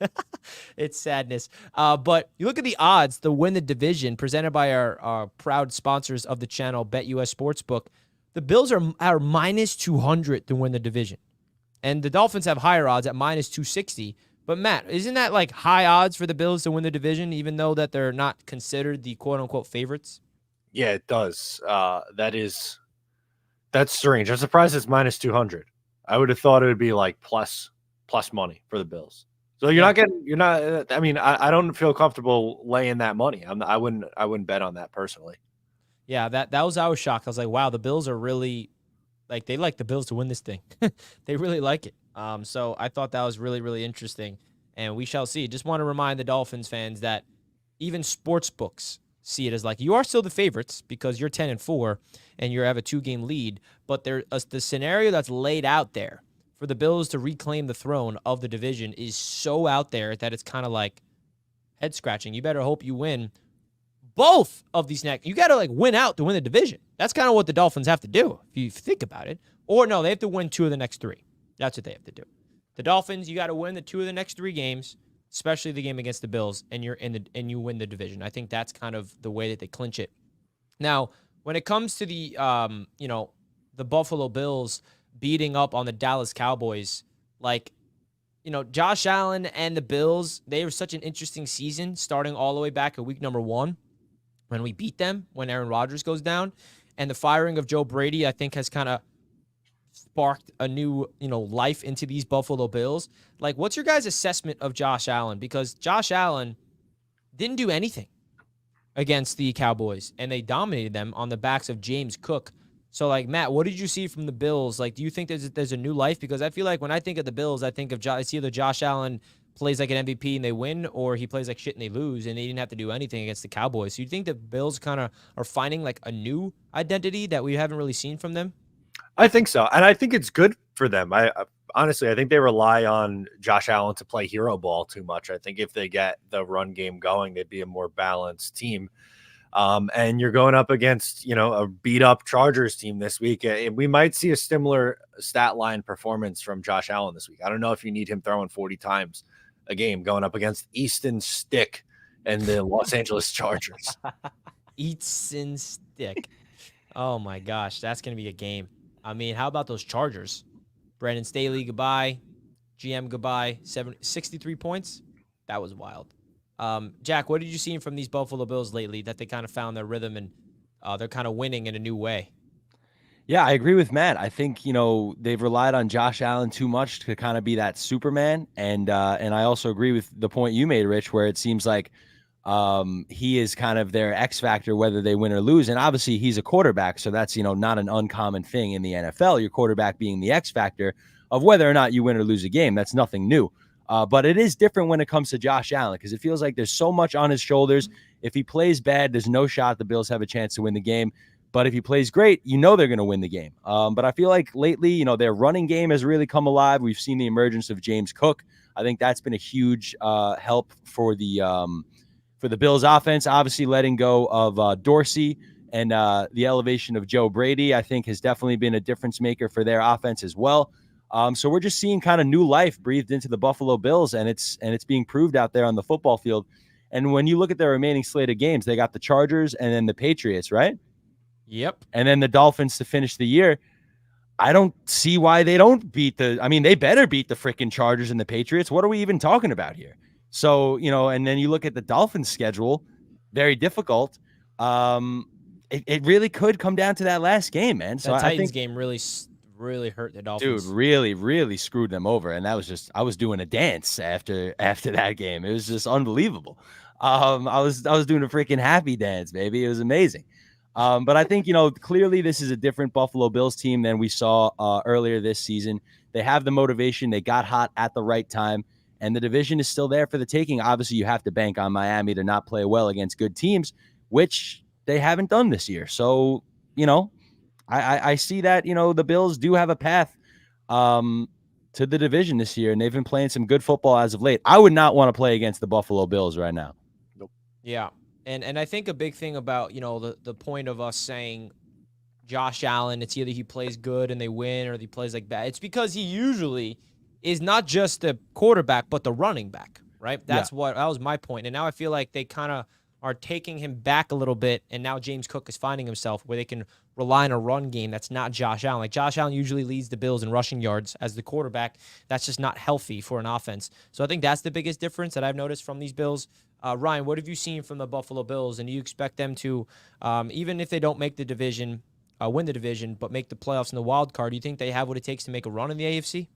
It's sadness. But you look at the odds to win the division presented by our proud sponsors of the channel, BetUS Sportsbook. The Bills are minus 200 to win the division. And the Dolphins have higher odds at minus 260. But Matt, isn't that like high odds for the Bills to win the division, even though that they're not considered the quote-unquote favorites? Yeah, it does. That's strange. I'm surprised it's minus 200. I would have thought it would be like plus money for the Bills. So you're not. I mean, I don't feel comfortable laying that money. I wouldn't bet on that personally. Yeah, I was shocked. I was like, wow, the Bills are really like they like the Bills to win this thing. They really like it. So I thought that was really, really interesting, and we shall see. Just want to remind the Dolphins fans that even sports books see it as like you are still the favorites because you're 10-4 and you have a 2-game lead, but the scenario that's laid out there for the Bills to reclaim the throne of the division is so out there that it's kind of like head scratching. You better hope you win both of these next. You got to like win out to win the division. That's kind of what the Dolphins have to do if you think about it. Or no, they have to win 2 of the next 3. That's what they have to do. The Dolphins, you got to win the 2 of the next 3 games, especially the game against the Bills, and you win the division. I think that's kind of the way that they clinch it. Now, when it comes to the the Buffalo Bills beating up on the Dallas Cowboys, like, Josh Allen and the Bills, they were such an interesting season starting all the way back at week number 1 when we beat them, when Aaron Rodgers goes down. And the firing of Joe Brady, I think, has kind of sparked a new, life into these Buffalo Bills. Like, what's your guys' assessment of Josh Allen? Because Josh Allen didn't do anything against the Cowboys, and they dominated them on the backs of James Cook. So, like, Matt, what did you see from the Bills? Like, do you think there's a new life? Because I feel like when I think of the Bills, I think of it's either Josh Allen plays like an MVP and they win, or he plays like shit and they lose, and they didn't have to do anything against the Cowboys. So you think the Bills kind of are finding like a new identity that we haven't really seen from them? I think so, and I think it's good for them. Honestly, I think they rely on Josh Allen to play hero ball too much. I think if they get the run game going, they'd be a more balanced team. And you're going up against, a beat up Chargers team this week. We might see a similar stat line performance from Josh Allen this week. I don't know if you need him throwing 40 times a game going up against Easton Stick and the Los Angeles Chargers. Easton Stick. Oh my gosh, that's going to be a game. I mean, how about those Chargers? Brandon Staley, goodbye. GM, goodbye. 63 points. That was wild. Jack, what did you see from these Buffalo Bills lately that they kind of found their rhythm and they're kind of winning in a new way? Yeah, I agree with Matt. I think, they've relied on Josh Allen too much to kind of be that Superman. And I also agree with the point you made, Rich, where it seems like he is kind of their X factor, whether they win or lose. And obviously he's a quarterback. So that's, not an uncommon thing in the NFL, your quarterback being the X factor of whether or not you win or lose a game. That's nothing new. But it is different when it comes to Josh Allen because it feels like there's so much on his shoulders. If he plays bad, there's no shot the Bills have a chance to win the game. But if he plays great, they're going to win the game. But I feel like lately, their running game has really come alive. We've seen the emergence of James Cook. I think that's been a huge help for the Bills offense. Obviously, letting go of Dorsey and the elevation of Joe Brady, I think, has definitely been a difference maker for their offense as well. So we're just seeing kind of new life breathed into the Buffalo Bills, and it's being proved out there on the football field. And when you look at their remaining slate of games, they got the Chargers and then the Patriots, right? Yep. And then the Dolphins to finish the year. I don't see why they don't beat they better beat the freaking Chargers and the Patriots. What are we even talking about here? So, and then you look at the Dolphins schedule, very difficult. It really could come down to that last game, man. So that I Titans think game really hurt the Dolphins. Dude, really screwed them over. And that was just, I was doing a dance after that game. It was just unbelievable. I was doing a freaking happy dance, baby. It was amazing. But I think, clearly this is a different Buffalo Bills team than we saw earlier this season. They have the motivation. They got hot at the right time. And the division is still there for the taking. Obviously, you have to bank on Miami to not play well against good teams, which they haven't done this year. So, I see that, the Bills do have a path to the division this year, and they've been playing some good football as of late. I would not want to play against the Buffalo Bills right now. Yeah. And I think a big thing about, the point of us saying Josh Allen, it's either he plays good and they win or he plays like bad. It's because he usually is not just the quarterback, but the running back, right? That was my point. And now I feel like they kind of are taking him back a little bit, and now James Cook is finding himself where they can rely on a run game that's not Josh Allen. Like Josh Allen usually leads the Bills in rushing yards as the quarterback. That's just not healthy for an offense. So I think that's the biggest difference that I've noticed from these Bills. Ryan, what have you seen from the Buffalo Bills, and do you expect them to, even if they don't make the division, win the division, but make the playoffs in the wild card, do you think they have what it takes to make a run in the AFC?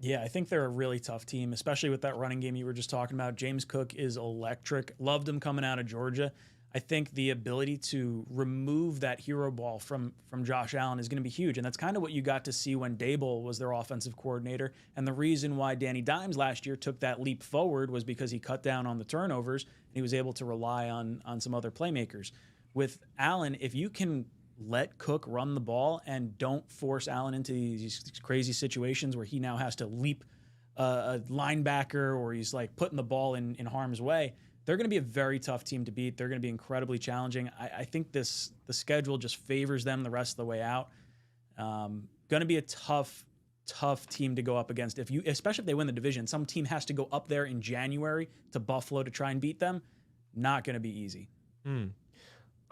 Yeah, I think they're a really tough team, especially with that running game you were just talking about. James Cook is electric. Loved him coming out of Georgia. I think the ability to remove that hero ball from Josh Allen is going to be huge. And that's kind of what you got to see when Dable was their offensive coordinator. And the reason why Danny Dimes last year took that leap forward was because he cut down on the turnovers and he was able to rely on some other playmakers. With Allen, if you can let Cook run the ball and don't force Allen into these crazy situations where he now has to leap a linebacker or he's like putting the ball in harm's way, they're going to be a very tough team to beat. They're going to be incredibly challenging. I think the schedule just favors them the rest of the way out. Going to be a tough team to go up against. Especially if they win the division, some team has to go up there in January to Buffalo to try and beat them. Not going to be easy.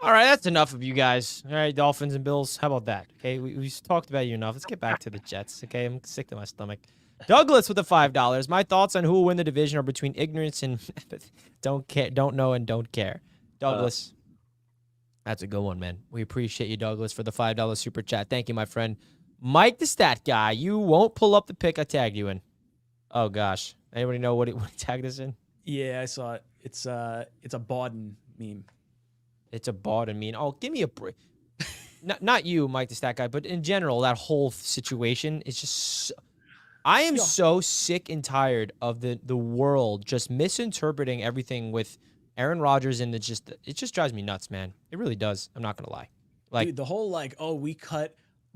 All right, that's enough of you guys. All right, Dolphins and Bills. How about that? Okay, we've talked about you enough. Let's get back to the Jets. Okay, I'm sick to my stomach. Douglas with the $5. My thoughts on who will win the division are between ignorance and don't know and don't care. Douglas, that's a good one, man. We appreciate you, Douglas, for the $5 super chat. Thank you, my friend. Mike, the stat guy. You won't pull up the pic I tagged you in. Oh gosh, anybody know what he tagged us in? Yeah, I saw it. It's a Bawden meme. It's a Bawden meme. Oh, give me a break. Not you, Mike, the stat guy, but in general, that whole situation is just. I am so sick and tired of the world just misinterpreting everything with Aaron Rodgers, and it just drives me nuts, man. It really does. I'm not gonna lie. Like dude, the whole we cut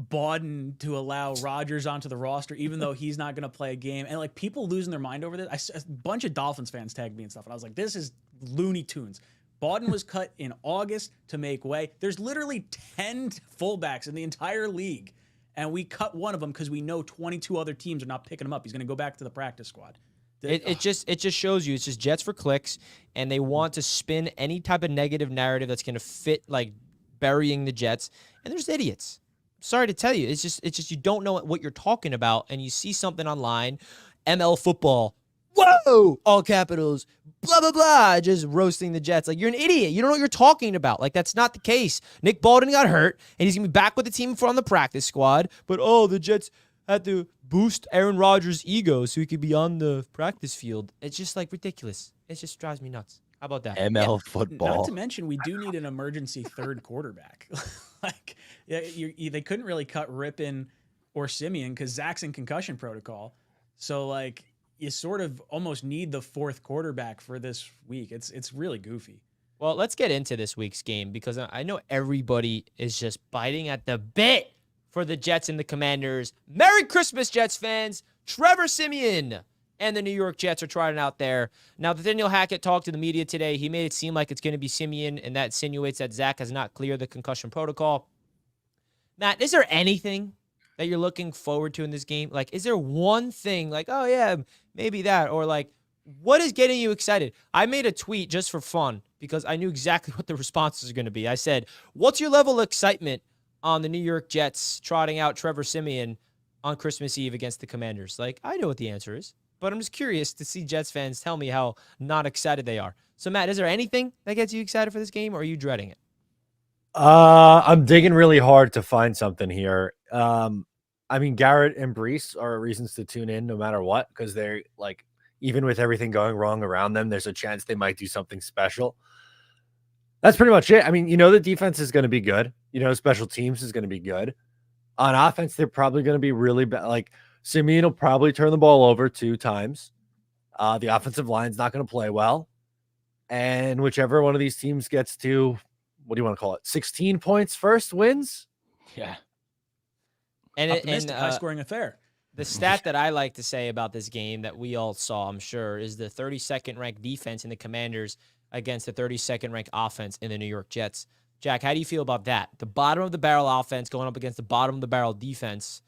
Bawden to allow Rodgers onto the roster, even though he's not gonna play a game, and like people losing their mind over this. A bunch of Dolphins fans tagged me and stuff, and I was like, this is Looney Tunes. Bawden was cut in August to make way. There's literally 10 fullbacks in the entire league, and we cut one of them because we know 22 other teams are not picking him up. He's going to go back to the practice squad. It just shows you it's just Jets for clicks, and they want to spin any type of negative narrative that's going to fit like burying the Jets. And there's idiots. Sorry to tell you, it's just you don't know what you're talking about, and you see something online, ML football. Whoa! All capitals. Blah, blah, blah. Just roasting the Jets. Like, you're an idiot. You don't know what you're talking about. Like, that's not the case. Nick Baldwin got hurt, and he's going to be back with the team on the practice squad. But, the Jets had to boost Aaron Rodgers' ego so he could be on the practice field. It's just, like, ridiculous. It just drives me nuts. How about that? ML football. Not to mention, we do need an emergency third quarterback. They couldn't really cut Rippon or Simeon because Zach's in concussion protocol. So, like, you sort of almost need the fourth quarterback for this week. It's really goofy. Well, let's get into this week's game because I know everybody is just biting at the bit for the Jets and the Commanders. Merry Christmas, Jets fans. Trevor Siemian and the New York Jets are trying it out there. Now, Nathaniel Hackett talked to the media today. He made it seem like it's going to be Siemian, and that insinuates that Zach has not cleared the concussion protocol. Matt, is there anything that you're looking forward to in this game? Like, is there one thing like, oh yeah, maybe that, or like, what is getting you excited? I made a tweet just for fun because I knew exactly what the responses are going to be. I said, what's your level of excitement on the New York Jets trotting out Trevor Siemian on Christmas Eve against the Commanders? Like, I know what the answer is, but I'm just curious to see Jets fans tell me how not excited they are. So Matt, is there anything that gets you excited for this game, or are you dreading it? I'm digging really hard to find something here. I mean, Garrett and Brees are reasons to tune in no matter what, because they're like, even with everything going wrong around them, there's a chance they might do something special. That's pretty much it. I mean, the defense is going to be good. Special teams is going to be good. On offense, they're probably going to be really bad. Like, Simeon will probably turn the ball over 2 times. The offensive line's not going to play well. And whichever one of these teams gets to, what do you want to call it, 16 points first wins? Yeah. And high-scoring affair. The stat that I like to say about this game that we all saw, I'm sure, is the 32nd ranked defense in the Commanders against the 32nd ranked offense in the New York Jets. Jack, how do you feel about that? The bottom of the barrel offense going up against the bottom of the barrel defense.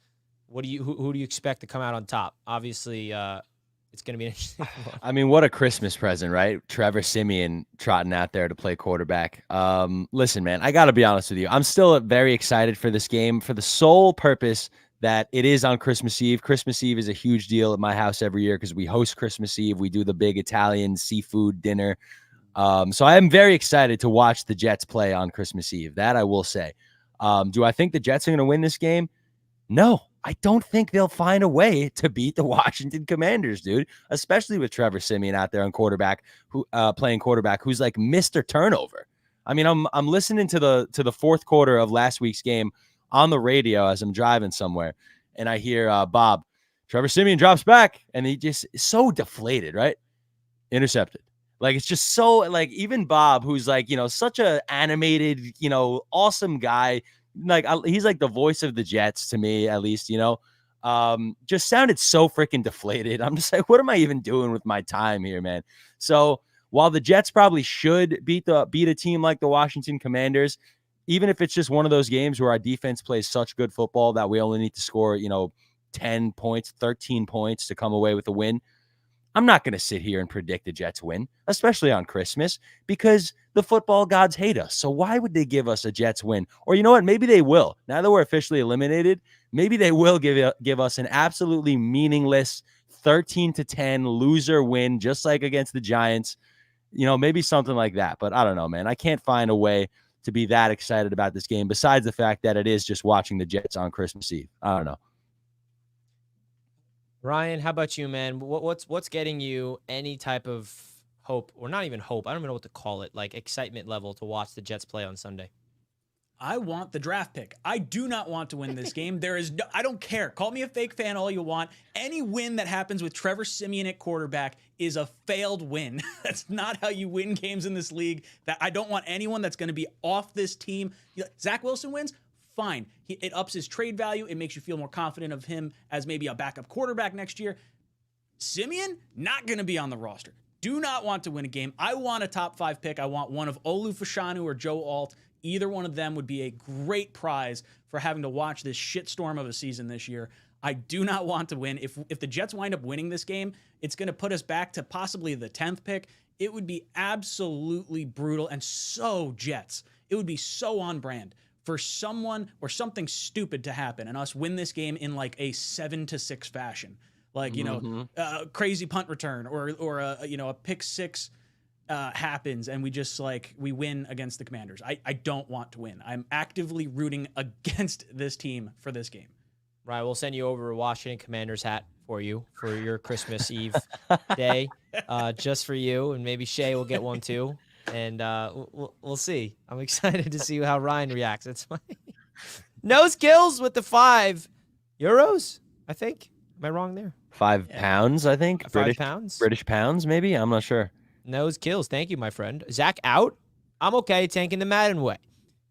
Who do you expect to come out on top? Obviously, it's going to be an interesting one. I mean, what a Christmas present, right? Trevor Siemian trotting out there to play quarterback. Listen, man, I got to be honest with you. I'm still very excited for this game for the sole purpose that it is on Christmas Eve. Christmas Eve is a huge deal at my house every year because we host Christmas Eve. We do the big Italian seafood dinner. So I am very excited to watch the Jets play on Christmas Eve. That I will say. Do I think the Jets are going to win this game? No, I don't think they'll find a way to beat the Washington Commanders, dude, especially with Trevor Siemian out there on quarterback, playing quarterback, who's like Mr. Turnover. I mean, I'm listening to the fourth quarter of last week's game on the radio as I'm driving somewhere, and I hear Bob, Trevor Siemian drops back, and he just is so deflated, right? Intercepted. Like, it's just so, like, even Bob, who's like, such a animated, awesome guy, like he's like the voice of the Jets to me, at least, just sounded so freaking deflated. I'm just like, what am I even doing with my time here, man? So while the Jets probably should beat a team like the Washington Commanders, even if it's just one of those games where our defense plays such good football that we only need to score, 10 points, 13 points to come away with a win, I'm not going to sit here and predict the Jets win, especially on Christmas, because the football gods hate us. So why would they give us a Jets win? Or you know what? Maybe they will. Now that we're officially eliminated, maybe they will give us an absolutely meaningless 13-10 loser win, just like against the Giants. Maybe something like that. But I don't know, man. I can't find a way to be that excited about this game besides the fact that it is just watching the Jets on Christmas Eve. I don't know. Ryan, how about you, man? What's getting you any type of hope, or not even hope? I don't even know what to call it, like excitement level to watch the Jets play on Sunday? I want the draft pick. I do not want to win this game. I don't care. Call me a fake fan all you want. Any win that happens with Trevor Siemian at quarterback is a failed win. That's not how you win games in this league. That I don't want anyone that's going to be off this team. Zach Wilson wins. Fine. It ups his trade value. It makes you feel more confident of him as maybe a backup quarterback next year. Siemian, not going to be on the roster. Do not want to win a game. I want a top 5 pick. I want one of Olu Fashanu or Joe Alt. Either one of them would be a great prize for having to watch this shitstorm of a season this year. I do not want to win. If the Jets wind up winning this game, it's going to put us back to possibly the 10th pick. It would be absolutely brutal and so Jets. It would be so on brand for someone or something stupid to happen and us win this game in like a 7-6 fashion, like, crazy punt return or a pick six happens and we win against the Commanders. I don't want to win. I'm actively rooting against this team for this game. Right. We'll send you over a Washington Commanders hat for you for your Christmas Eve day, just for you. And maybe Shay will get one too. And we'll see. I'm excited to see how Ryan reacts. It's funny. Nose kills with the €5, I think. Am I wrong there? 5 pounds, I think. 5 pounds? British pounds, maybe? I'm not sure. Nose kills. Thank you, my friend. Zach out. I'm okay tanking the Madden way.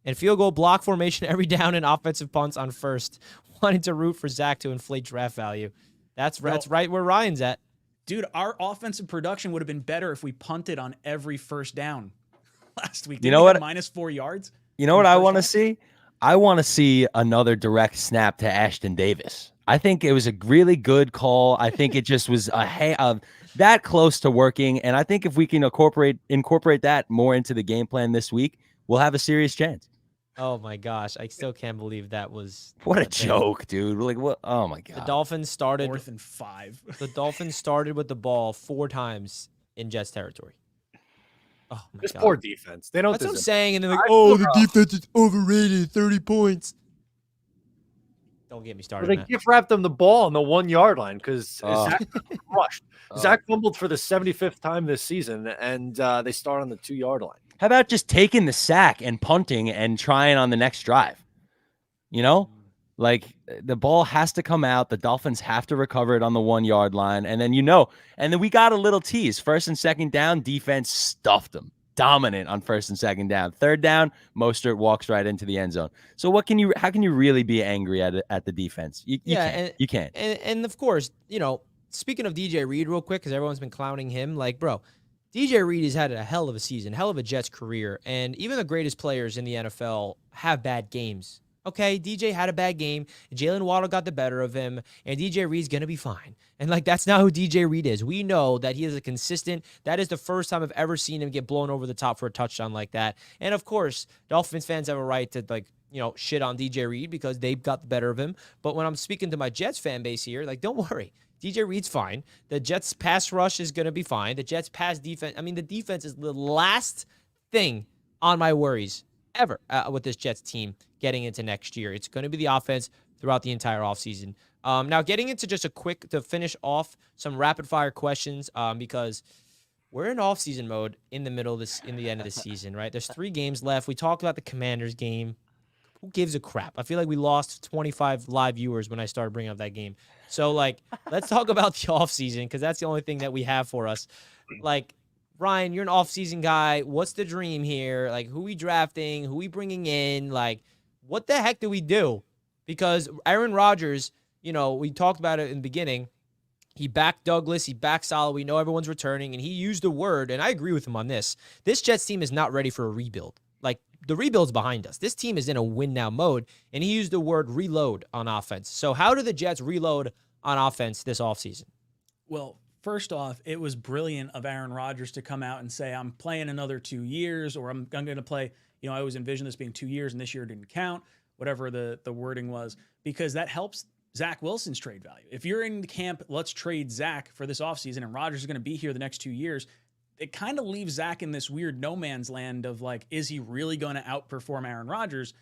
And field goal block formation every down and offensive punts on first. Wanting to root for Zach to inflate draft value. That's right where Ryan's at. Dude, our offensive production would have been better if we punted on every first down last week. You know what? -4 yards. You know what I want to see? I want to see another direct snap to Ashton Davis. I think it was a really good call. I think it just was that close to working. And I think if we can incorporate that more into the game plan this week, we'll have a serious chance. Oh my gosh, I still can't believe that was what a joke, dude. Like what? Oh my god. The Dolphins started 4th and 5. The Dolphins started with the ball 4 times in Jets territory. Oh my god. Poor defense. They don't. That's what I'm deserve saying, and they're like, "Oh, the defense is overrated. 30 points." Don't get me started. They gift wrapped them the ball on the 1 yard line because Zach crushed. Zach fumbled for the 75th time this season, and they start on the 2 yard line. How about just taking the sack and punting and trying on the next drive? Like the ball has to come out. The Dolphins have to recover it on the 1 yard line. And then, and then we got a little tease. 1st and 2nd down, defense stuffed them. Dominant on 1st and 2nd down. 3rd down, Mostert walks right into the end zone. So how can you really be angry at the defense? You can't. And of course, speaking of DJ Reed real quick, because everyone's been clowning him, like, bro, DJ Reed has had a hell of a season, hell of a Jets career, and even the greatest players in the NFL have bad games. Okay, DJ had a bad game. Jalen Waddle got the better of him, and DJ Reed's going to be fine. And, that's not who DJ Reed is. We know that he is a consistent. That is the first time I've ever seen him get blown over the top for a touchdown like that. And, of course, Dolphins fans have a right to, shit on DJ Reed because they got the better of him. But when I'm speaking to my Jets fan base here, don't worry. DJ Reed's fine. The Jets pass rush is going to be fine. The Jets pass defense. The defense is the last thing on my worries ever with this Jets team getting into next year. It's going to be the offense throughout the entire offseason. Now, getting into just to finish off some rapid fire questions because we're in offseason mode in the end of the season, right? There's 3 games left. We talked about the Commanders game. Who gives a crap? I feel like we lost 25 live viewers when I started bringing up that game. So, let's talk about the offseason because that's the only thing that we have for us. Ryan, you're an offseason guy. What's the dream here? Who we drafting? Who we bringing in? What the heck do we do? Because Aaron Rodgers, we talked about it in the beginning. He backed Douglas. He backed Salah. We know everyone's returning. And he used a word, and I agree with him on this. This Jets team is not ready for a rebuild. The rebuild's behind us. This team is in a win-now mode, and he used the word reload on offense. So how do the Jets reload on offense this offseason? Well, first off, it was brilliant of Aaron Rodgers to come out and say, I'm playing another 2 years, or I'm going to play, I always envisioned this being 2 years, and this year didn't count, whatever the wording was, because that helps Zach Wilson's trade value. If you're in the camp, let's trade Zach for this offseason, and Rodgers is going to be here the next 2 years, it kind of leaves Zach in this weird no man's land of is he really going to outperform Aaron Rodgers?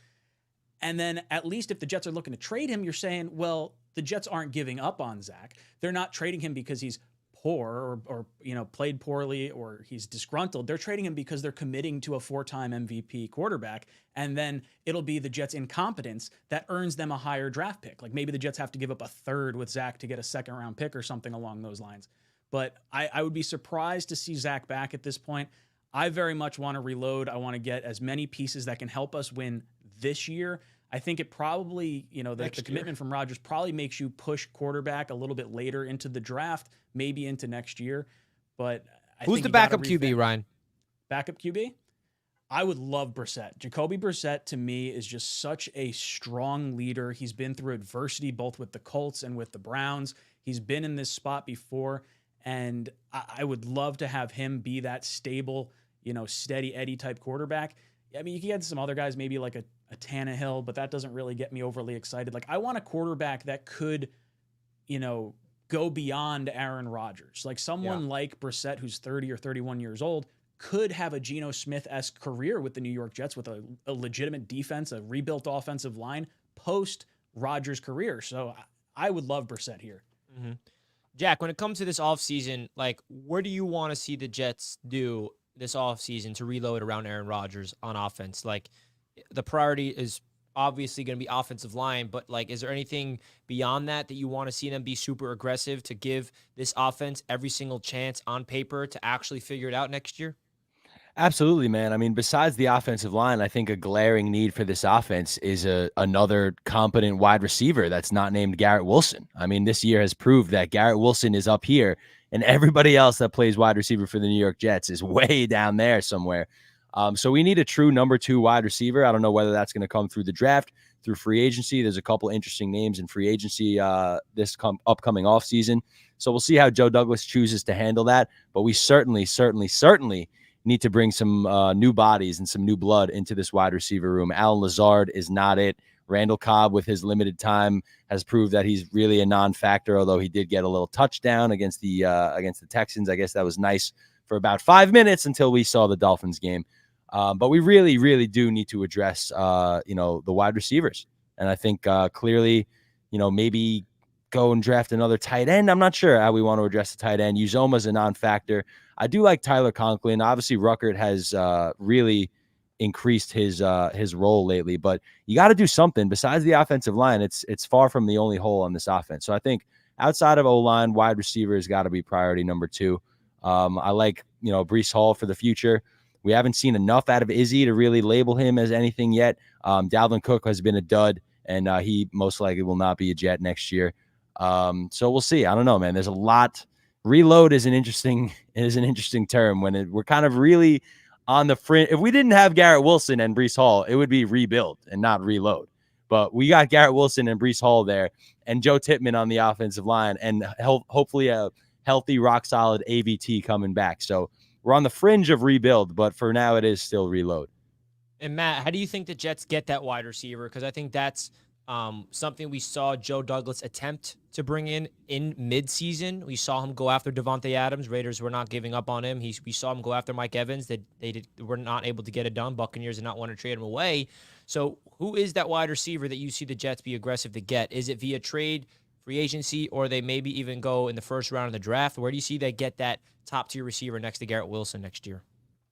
And then at least if the Jets are looking to trade him, you're saying, well, the Jets aren't giving up on Zach. They're not trading him because he's poor or played poorly or he's disgruntled. They're trading him because they're committing to a 4-time MVP quarterback. And then it'll be the Jets' incompetence that earns them a higher draft pick. Maybe the Jets have to give up a 3rd with Zach to get a 2nd-round pick or something along those lines. But I would be surprised to see Zach back at this point. I very much want to reload. I want to get as many pieces that can help us win this year. I think it probably, the commitment from Rodgers probably makes you push quarterback a little bit later into the draft, maybe into next year. But who's the backup QB, Ryan? Backup QB? I would love Brissett. Jacoby Brissett, to me, is just such a strong leader. He's been through adversity both with the Colts and with the Browns. He's been in this spot before. And I would love to have him be that stable, steady Eddie type quarterback. You can get some other guys, maybe like a Tannehill, but that doesn't really get me overly excited. I want a quarterback that could, go beyond Aaron Rodgers. Someone like Brissett, who's 30 or 31 years old, could have a Geno Smith-esque career with the New York Jets with a legitimate defense, a rebuilt offensive line post Rodgers' career. So I would love Brissett here. Mm-hmm. Jack, when it comes to this offseason, where do you want to see the Jets do this offseason to reload around Aaron Rodgers on offense? The priority is obviously going to be offensive line, but is there anything beyond that you want to see them be super aggressive to give this offense every single chance on paper to actually figure it out next year? Absolutely, man. Besides the offensive line, I think a glaring need for this offense is another competent wide receiver that's not named Garrett Wilson. This year has proved that Garrett Wilson is up here, and everybody else that plays wide receiver for the New York Jets is way down there somewhere. So we need a true number 2 wide receiver. I don't know whether that's going to come through the draft, through free agency. There's a couple interesting names in free agency this upcoming offseason. So we'll see how Joe Douglas chooses to handle that. But we certainly need to bring some new bodies and some new blood into this wide receiver room. Alan Lazard is not it. Randall Cobb, with his limited time, has proved that he's really a non-factor, although he did get a little touchdown against the Texans. I guess that was nice for about 5 minutes until we saw the Dolphins game. But we really, really do need to address, the wide receivers. And I think clearly, maybe go and draft another tight end. I'm not sure how we want to address the tight end. Uzoma's a non-factor. I do like Tyler Conklin. Obviously, Ruckert has really increased his role lately, but you got to do something besides the offensive line. It's far from the only hole on this offense. So I think outside of O-line, wide receiver has got to be priority number 2. I like, Breece Hall for the future. We haven't seen enough out of Izzy to really label him as anything yet. Dalvin Cook has been a dud, and he most likely will not be a Jet next year. So we'll see. I don't know, man. There's a lot reload is an interesting term when we're kind of really on the fringe. If we didn't have Garrett Wilson and Breece Hall, it would be rebuild and not reload. But we got Garrett Wilson and Breece Hall there, and Joe Tippmann on the offensive line, and hopefully a healthy, rock solid AVT coming back. So we're on the fringe of rebuild, but for now it is still reload. And Matt, how do you think the Jets get that wide receiver? Because I think that's something we saw Joe Douglas attempt to bring in midseason. We saw him go after Devontae Adams. Raiders were not giving up on him. We saw him go after Mike Evans. They were not able to get it done. Buccaneers did not want to trade him away. So who is that wide receiver that you see the Jets be aggressive to get? Is it via trade, free agency, or they maybe even go in the first round of the draft? Where do you see they get that top-tier receiver next to Garrett Wilson next year?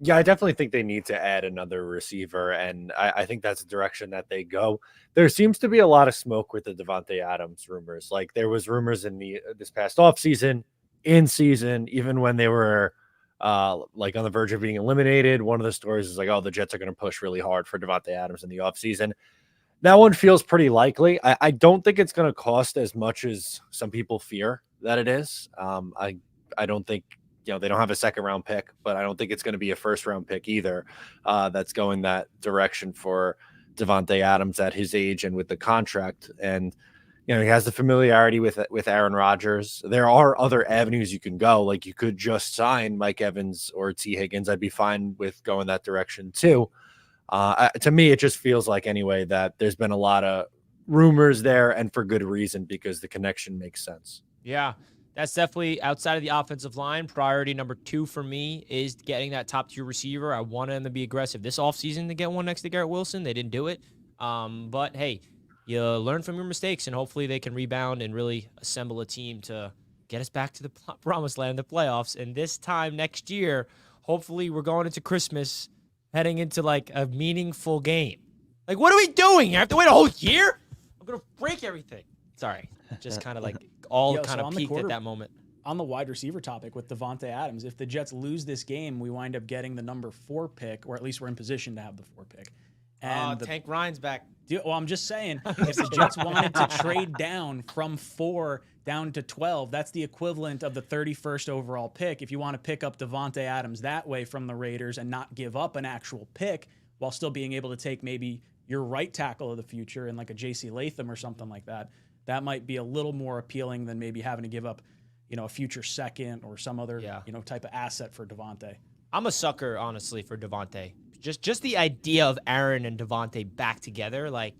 Yeah, I definitely think they need to add another receiver, and I think that's the direction that they go. There seems to be a lot of smoke with the Devontae Adams rumors. Like there was rumors in this past offseason, in season, even when they were like on the verge of being eliminated. One of the stories is like, oh, the Jets are going to push really hard for Devontae Adams in the offseason. That one feels pretty likely. I don't think it's going to cost as much as some people fear that it is. I don't think. They don't have a second round pick, but I don't think it's going to be a first round pick either. That's going that direction for Devontae Adams at his age and with the contract. And, he has the familiarity with Aaron Rodgers. There are other avenues you can go. Like you could just sign Mike Evans or T Higgins. I'd be fine with going that direction too. To me, it just feels like anyway, that there's been a lot of rumors there and for good reason, because the connection makes sense. Yeah. That's definitely outside of the offensive line. Priority number 2 for me is getting that top-tier receiver. I wanted them to be aggressive this offseason to get one next to Garrett Wilson. They didn't do it. But, hey, you learn from your mistakes, and hopefully they can rebound and really assemble a team to get us back to the promised land, the playoffs. And this time next year, hopefully we're going into Christmas, heading into, like, a meaningful game. Like, what are we doing? I have to wait a whole year? I'm going to break everything. Sorry. Just kind of like peaked at that moment. On the wide receiver topic with Devontae Adams, if the Jets lose this game, we wind up getting the number 4 pick, or at least we're in position to have the 4 pick. And Tank Ryan's back. Well, I'm just saying, if the Jets wanted to trade down from 4 down to 12, that's the equivalent of the 31st overall pick. If you want to pick up Devontae Adams that way from the Raiders and not give up an actual pick while still being able to take maybe your right tackle of the future and like a J.C. Latham or something like that, that might be a little more appealing than maybe having to give up, a future second or some other, type of asset for Devontae. I'm a sucker, honestly, for Devontae. Just the idea of Aaron and Devontae back together, like,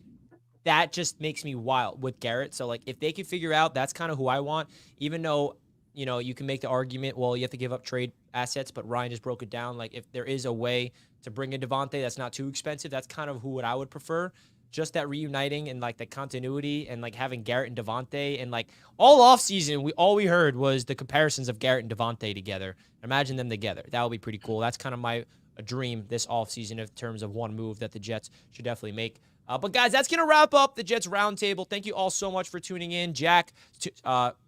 that just makes me wild with Garrett. So, like, if they can figure out that's kind of who I want, even though, you can make the argument, well, you have to give up trade assets, but Ryan just broke it down. Like, if there is a way to bring in Devontae that's not too expensive, that's kind of what I would prefer. Just that reuniting and like the continuity and like having Garrett and Devontae and like all offseason, all we heard was the comparisons of Garrett and Devontae together. Imagine them together. That would be pretty cool. That's kind of my dream this offseason in terms of one move that the Jets should definitely make. But guys, that's going to wrap up the Jets Roundtable. Thank you all so much for tuning in. Jack,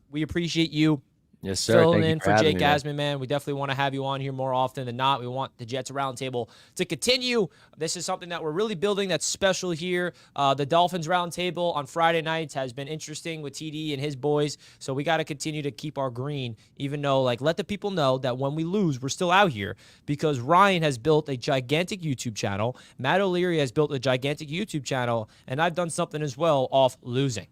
we appreciate you. Yes, sir. Filling in for Jake Asman, man. We definitely want to have you on here more often than not. We want the Jets Roundtable to continue. This is something that we're really building that's special here. The Dolphins Roundtable on Friday nights has been interesting with TD and his boys. So we got to continue to keep our green, even though, like, let the people know that when we lose, we're still out here, because Ryan has built a gigantic YouTube channel. Matt O'Leary has built a gigantic YouTube channel, and I've done something as well off losing.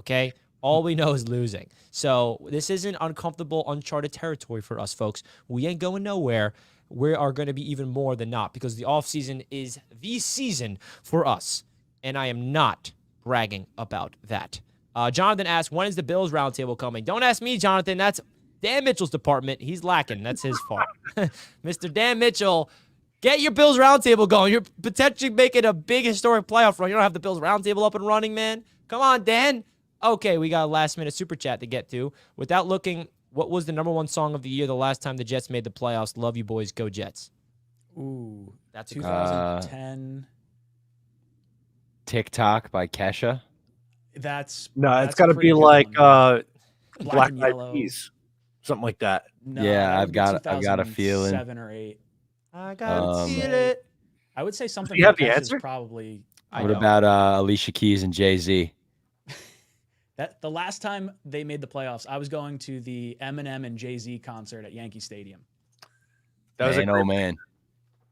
Okay? All we know is losing. So this isn't uncomfortable, uncharted territory for us, folks. We ain't going nowhere. We are going to be even more than not, because the offseason is the season for us. And I am not bragging about that. Jonathan asked, when is the Bills Roundtable coming? Don't ask me, Jonathan. That's Dan Mitchell's department. He's lacking. That's his fault. Mr. Dan Mitchell, get your Bills Roundtable going. You're potentially making a big historic playoff run. You don't have the Bills Roundtable up and running, man. Come on, Dan. Okay, we got a last-minute super chat to get to. Without looking, what was the number 1 song of the year the last time the Jets made the playoffs? Love you, boys. Go Jets. Ooh, that's 2010. TikTok by Kesha. That's it's got to be like Black and Eyed Yellow. Peas, something like that. No, Yeah, I've that got a feeling. 7 or 8. I gotta feel it. I would say something. Do you have the Kesha's answer? Probably. What about Alicia Keys and Jay-Z? That the last time they made the playoffs, I was going to the Eminem and Jay-Z concert at Yankee Stadium. That was a Man, oh man.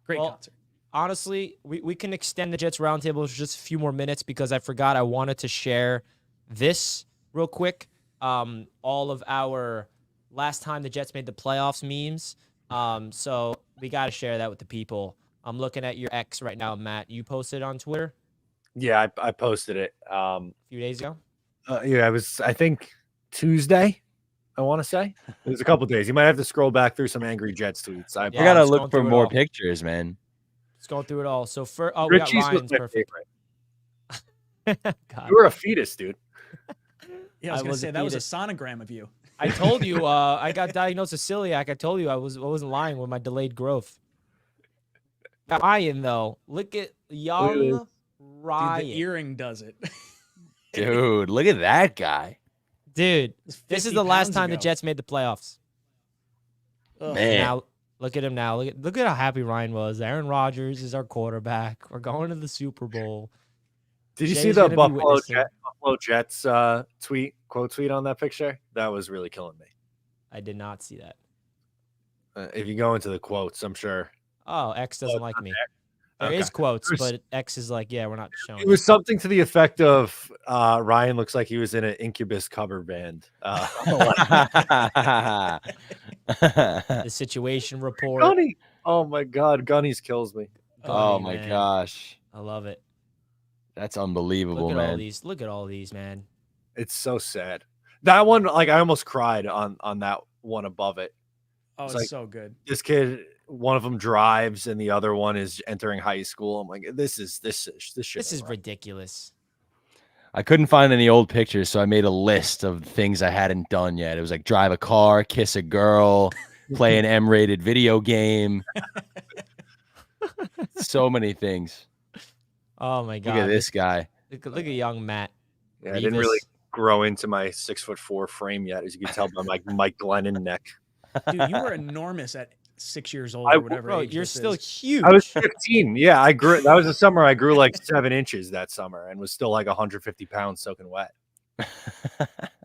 Great Well, concert. Honestly, we can extend the Jets Roundtable for just a few more minutes because I forgot I wanted to share this real quick. All of our last time the Jets made the playoffs memes. So we got to share that with the people. I'm looking at your X right now, Matt. You posted on Twitter Yeah, I posted it. a few days ago. Yeah, it was, I think, Tuesday, I want to say. It was a couple days. You might have to scroll back through some angry Jets tweets. Yeah, I gotta I'm look scrolling for through it more all. pictures, man. Let's go through it all. So we got Richie's was Ryan's my perfect. favorite. God. You were a fetus, dude. Yeah, I was I going was to a say, that was a fetus. sonogram of you. I told you I got diagnosed with celiac. I told you I wasn't lying with my delayed growth. Ryan, though, look at young Dude, Ryan. the earring does it. Dude, look at that guy. Dude, It was this is 50 the last pounds time the ago. Jets made the playoffs. Ugh. Man. Now, look at him now. Look at how happy Ryan was. Aaron Rodgers is our quarterback. We're going to the Super Bowl. Did you Shay's see the gonna be witnessing. Buffalo Jets quote tweet on that picture? That was really killing me. I did not see that. If you go into the quotes, I'm sure. Oh, X doesn't like me. There Okay. is quotes, There's- but X is like, yeah, we're not showing It was something to the effect of Ryan looks like he was in an Incubus cover band. the situation report. Gunny. Oh my God, Gunny's kills me. Oh Gunny, my man. gosh. I love it. That's unbelievable, Look at all man. these. Look at all these, man. It's so sad. That one, like I almost cried on that one above it. Oh, It's it's like- so good. This kid, one of them drives and the other one is entering high school. I'm like, this shit. This is ridiculous. I couldn't find any old pictures, so I made a list of things I hadn't done yet. It was like drive a car, kiss a girl, play an M-rated video game. So many things. Oh my God. Look at this guy. Look at young Matt. Yeah, I didn't really Revis. grow into my 6'4" frame yet, as you can tell by my Mike Glennon neck. Dude, you were enormous at 6 years old I- or whatever. Bro, age you're this still is. huge. I was 15. Yeah, I grew. That was the summer I grew like 7 inches that summer and was still like 150 pounds soaking wet.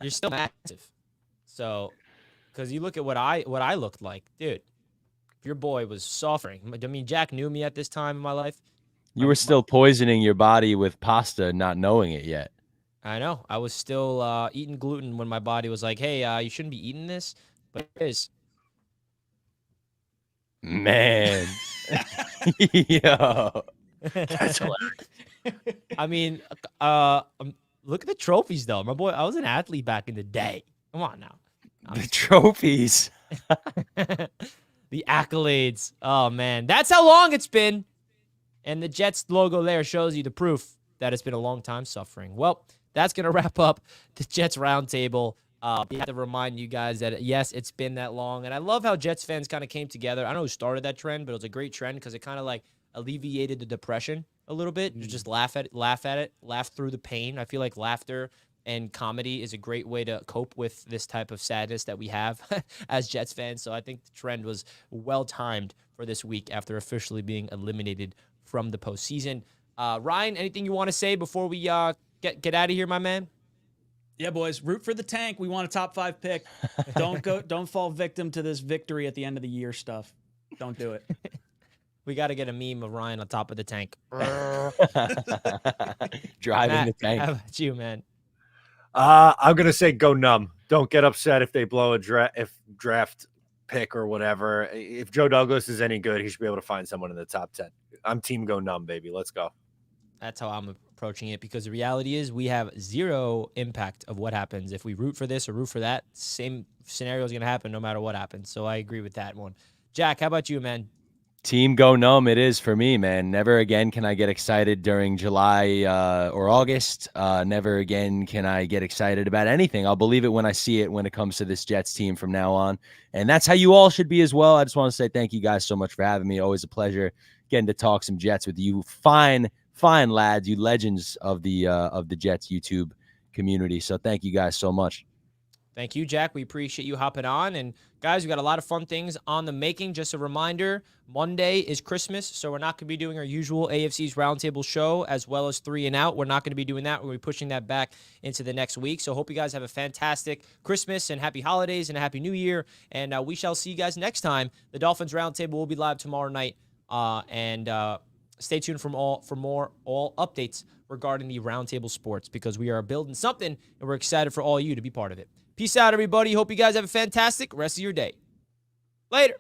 You're still massive. So, because you look at what I looked like, dude. Your boy was suffering. I mean, Jack knew me at this time in my life. You were still poisoning your body with pasta, not knowing it yet. I know. I was still eating gluten when my body was like, "Hey, you shouldn't be eating this," but it is. Man. Yo. That's hilarious. I mean, look at the trophies though. My boy, I was an athlete back in the day. Come on now. The trophies. The accolades. Oh man, that's how long it's been. And the Jets logo there shows you the proof that it's been a long time suffering. Well, that's gonna wrap up the Jets Roundtable. We have to remind you guys that yes, it's been that long, and I love how Jets fans kind of came together. I don't know who started that trend, but it was a great trend because it kind of like alleviated the depression a little bit. You just laugh at it, laugh through the pain. I feel like laughter and comedy is a great way to cope with this type of sadness that we have as Jets fans. So I think the trend was well timed for this week after officially being eliminated from the postseason. Ryan, anything you want to say before we get out of here, my man? Yeah, boys, root for the tank. We want a top 5 pick. Don't fall victim to this victory at the end of the year stuff. Don't do it. We got to get a meme of Ryan on top of the tank. Driving Matt, the tank. how about you, man? I'm gonna say go numb. Don't get upset if they blow a draft pick or whatever. If Joe Douglas is any good, he should be able to find someone in the top 10. I'm team go numb, baby. Let's go. That's how I'm approaching it because the reality is we have zero impact of what happens. If we root for this or root for that, same scenario is going to happen no matter what happens. So I agree with that one. Jack, how about you, man? Team go numb it is for me, man. Never again can I get excited during July or August. Never again can I get excited about anything. I'll believe it when I see it when it comes to this Jets team from now on. And that's how you all should be as well. I just want to say thank you guys so much for having me. Always a pleasure getting to talk some Jets with you. Fine lads, you legends of the Jets YouTube community. So thank you guys so much. Thank you, Jack. We appreciate you hopping on. And guys, we got a lot of fun things on the making. Just a reminder, Monday is Christmas, so we're not going to be doing our usual AFC's Roundtable show as well as 3 and Out. We're not going to be doing that. We're going to be pushing that back into the next week. So hope you guys have a fantastic Christmas and happy holidays and a happy new year. And we shall see you guys next time. The Dolphins Roundtable will be live tomorrow night. Stay tuned for more updates regarding the Roundtable Sports, because we are building something and we're excited for all you to be part of it. Peace out, everybody. Hope you guys have a fantastic rest of your day. Later.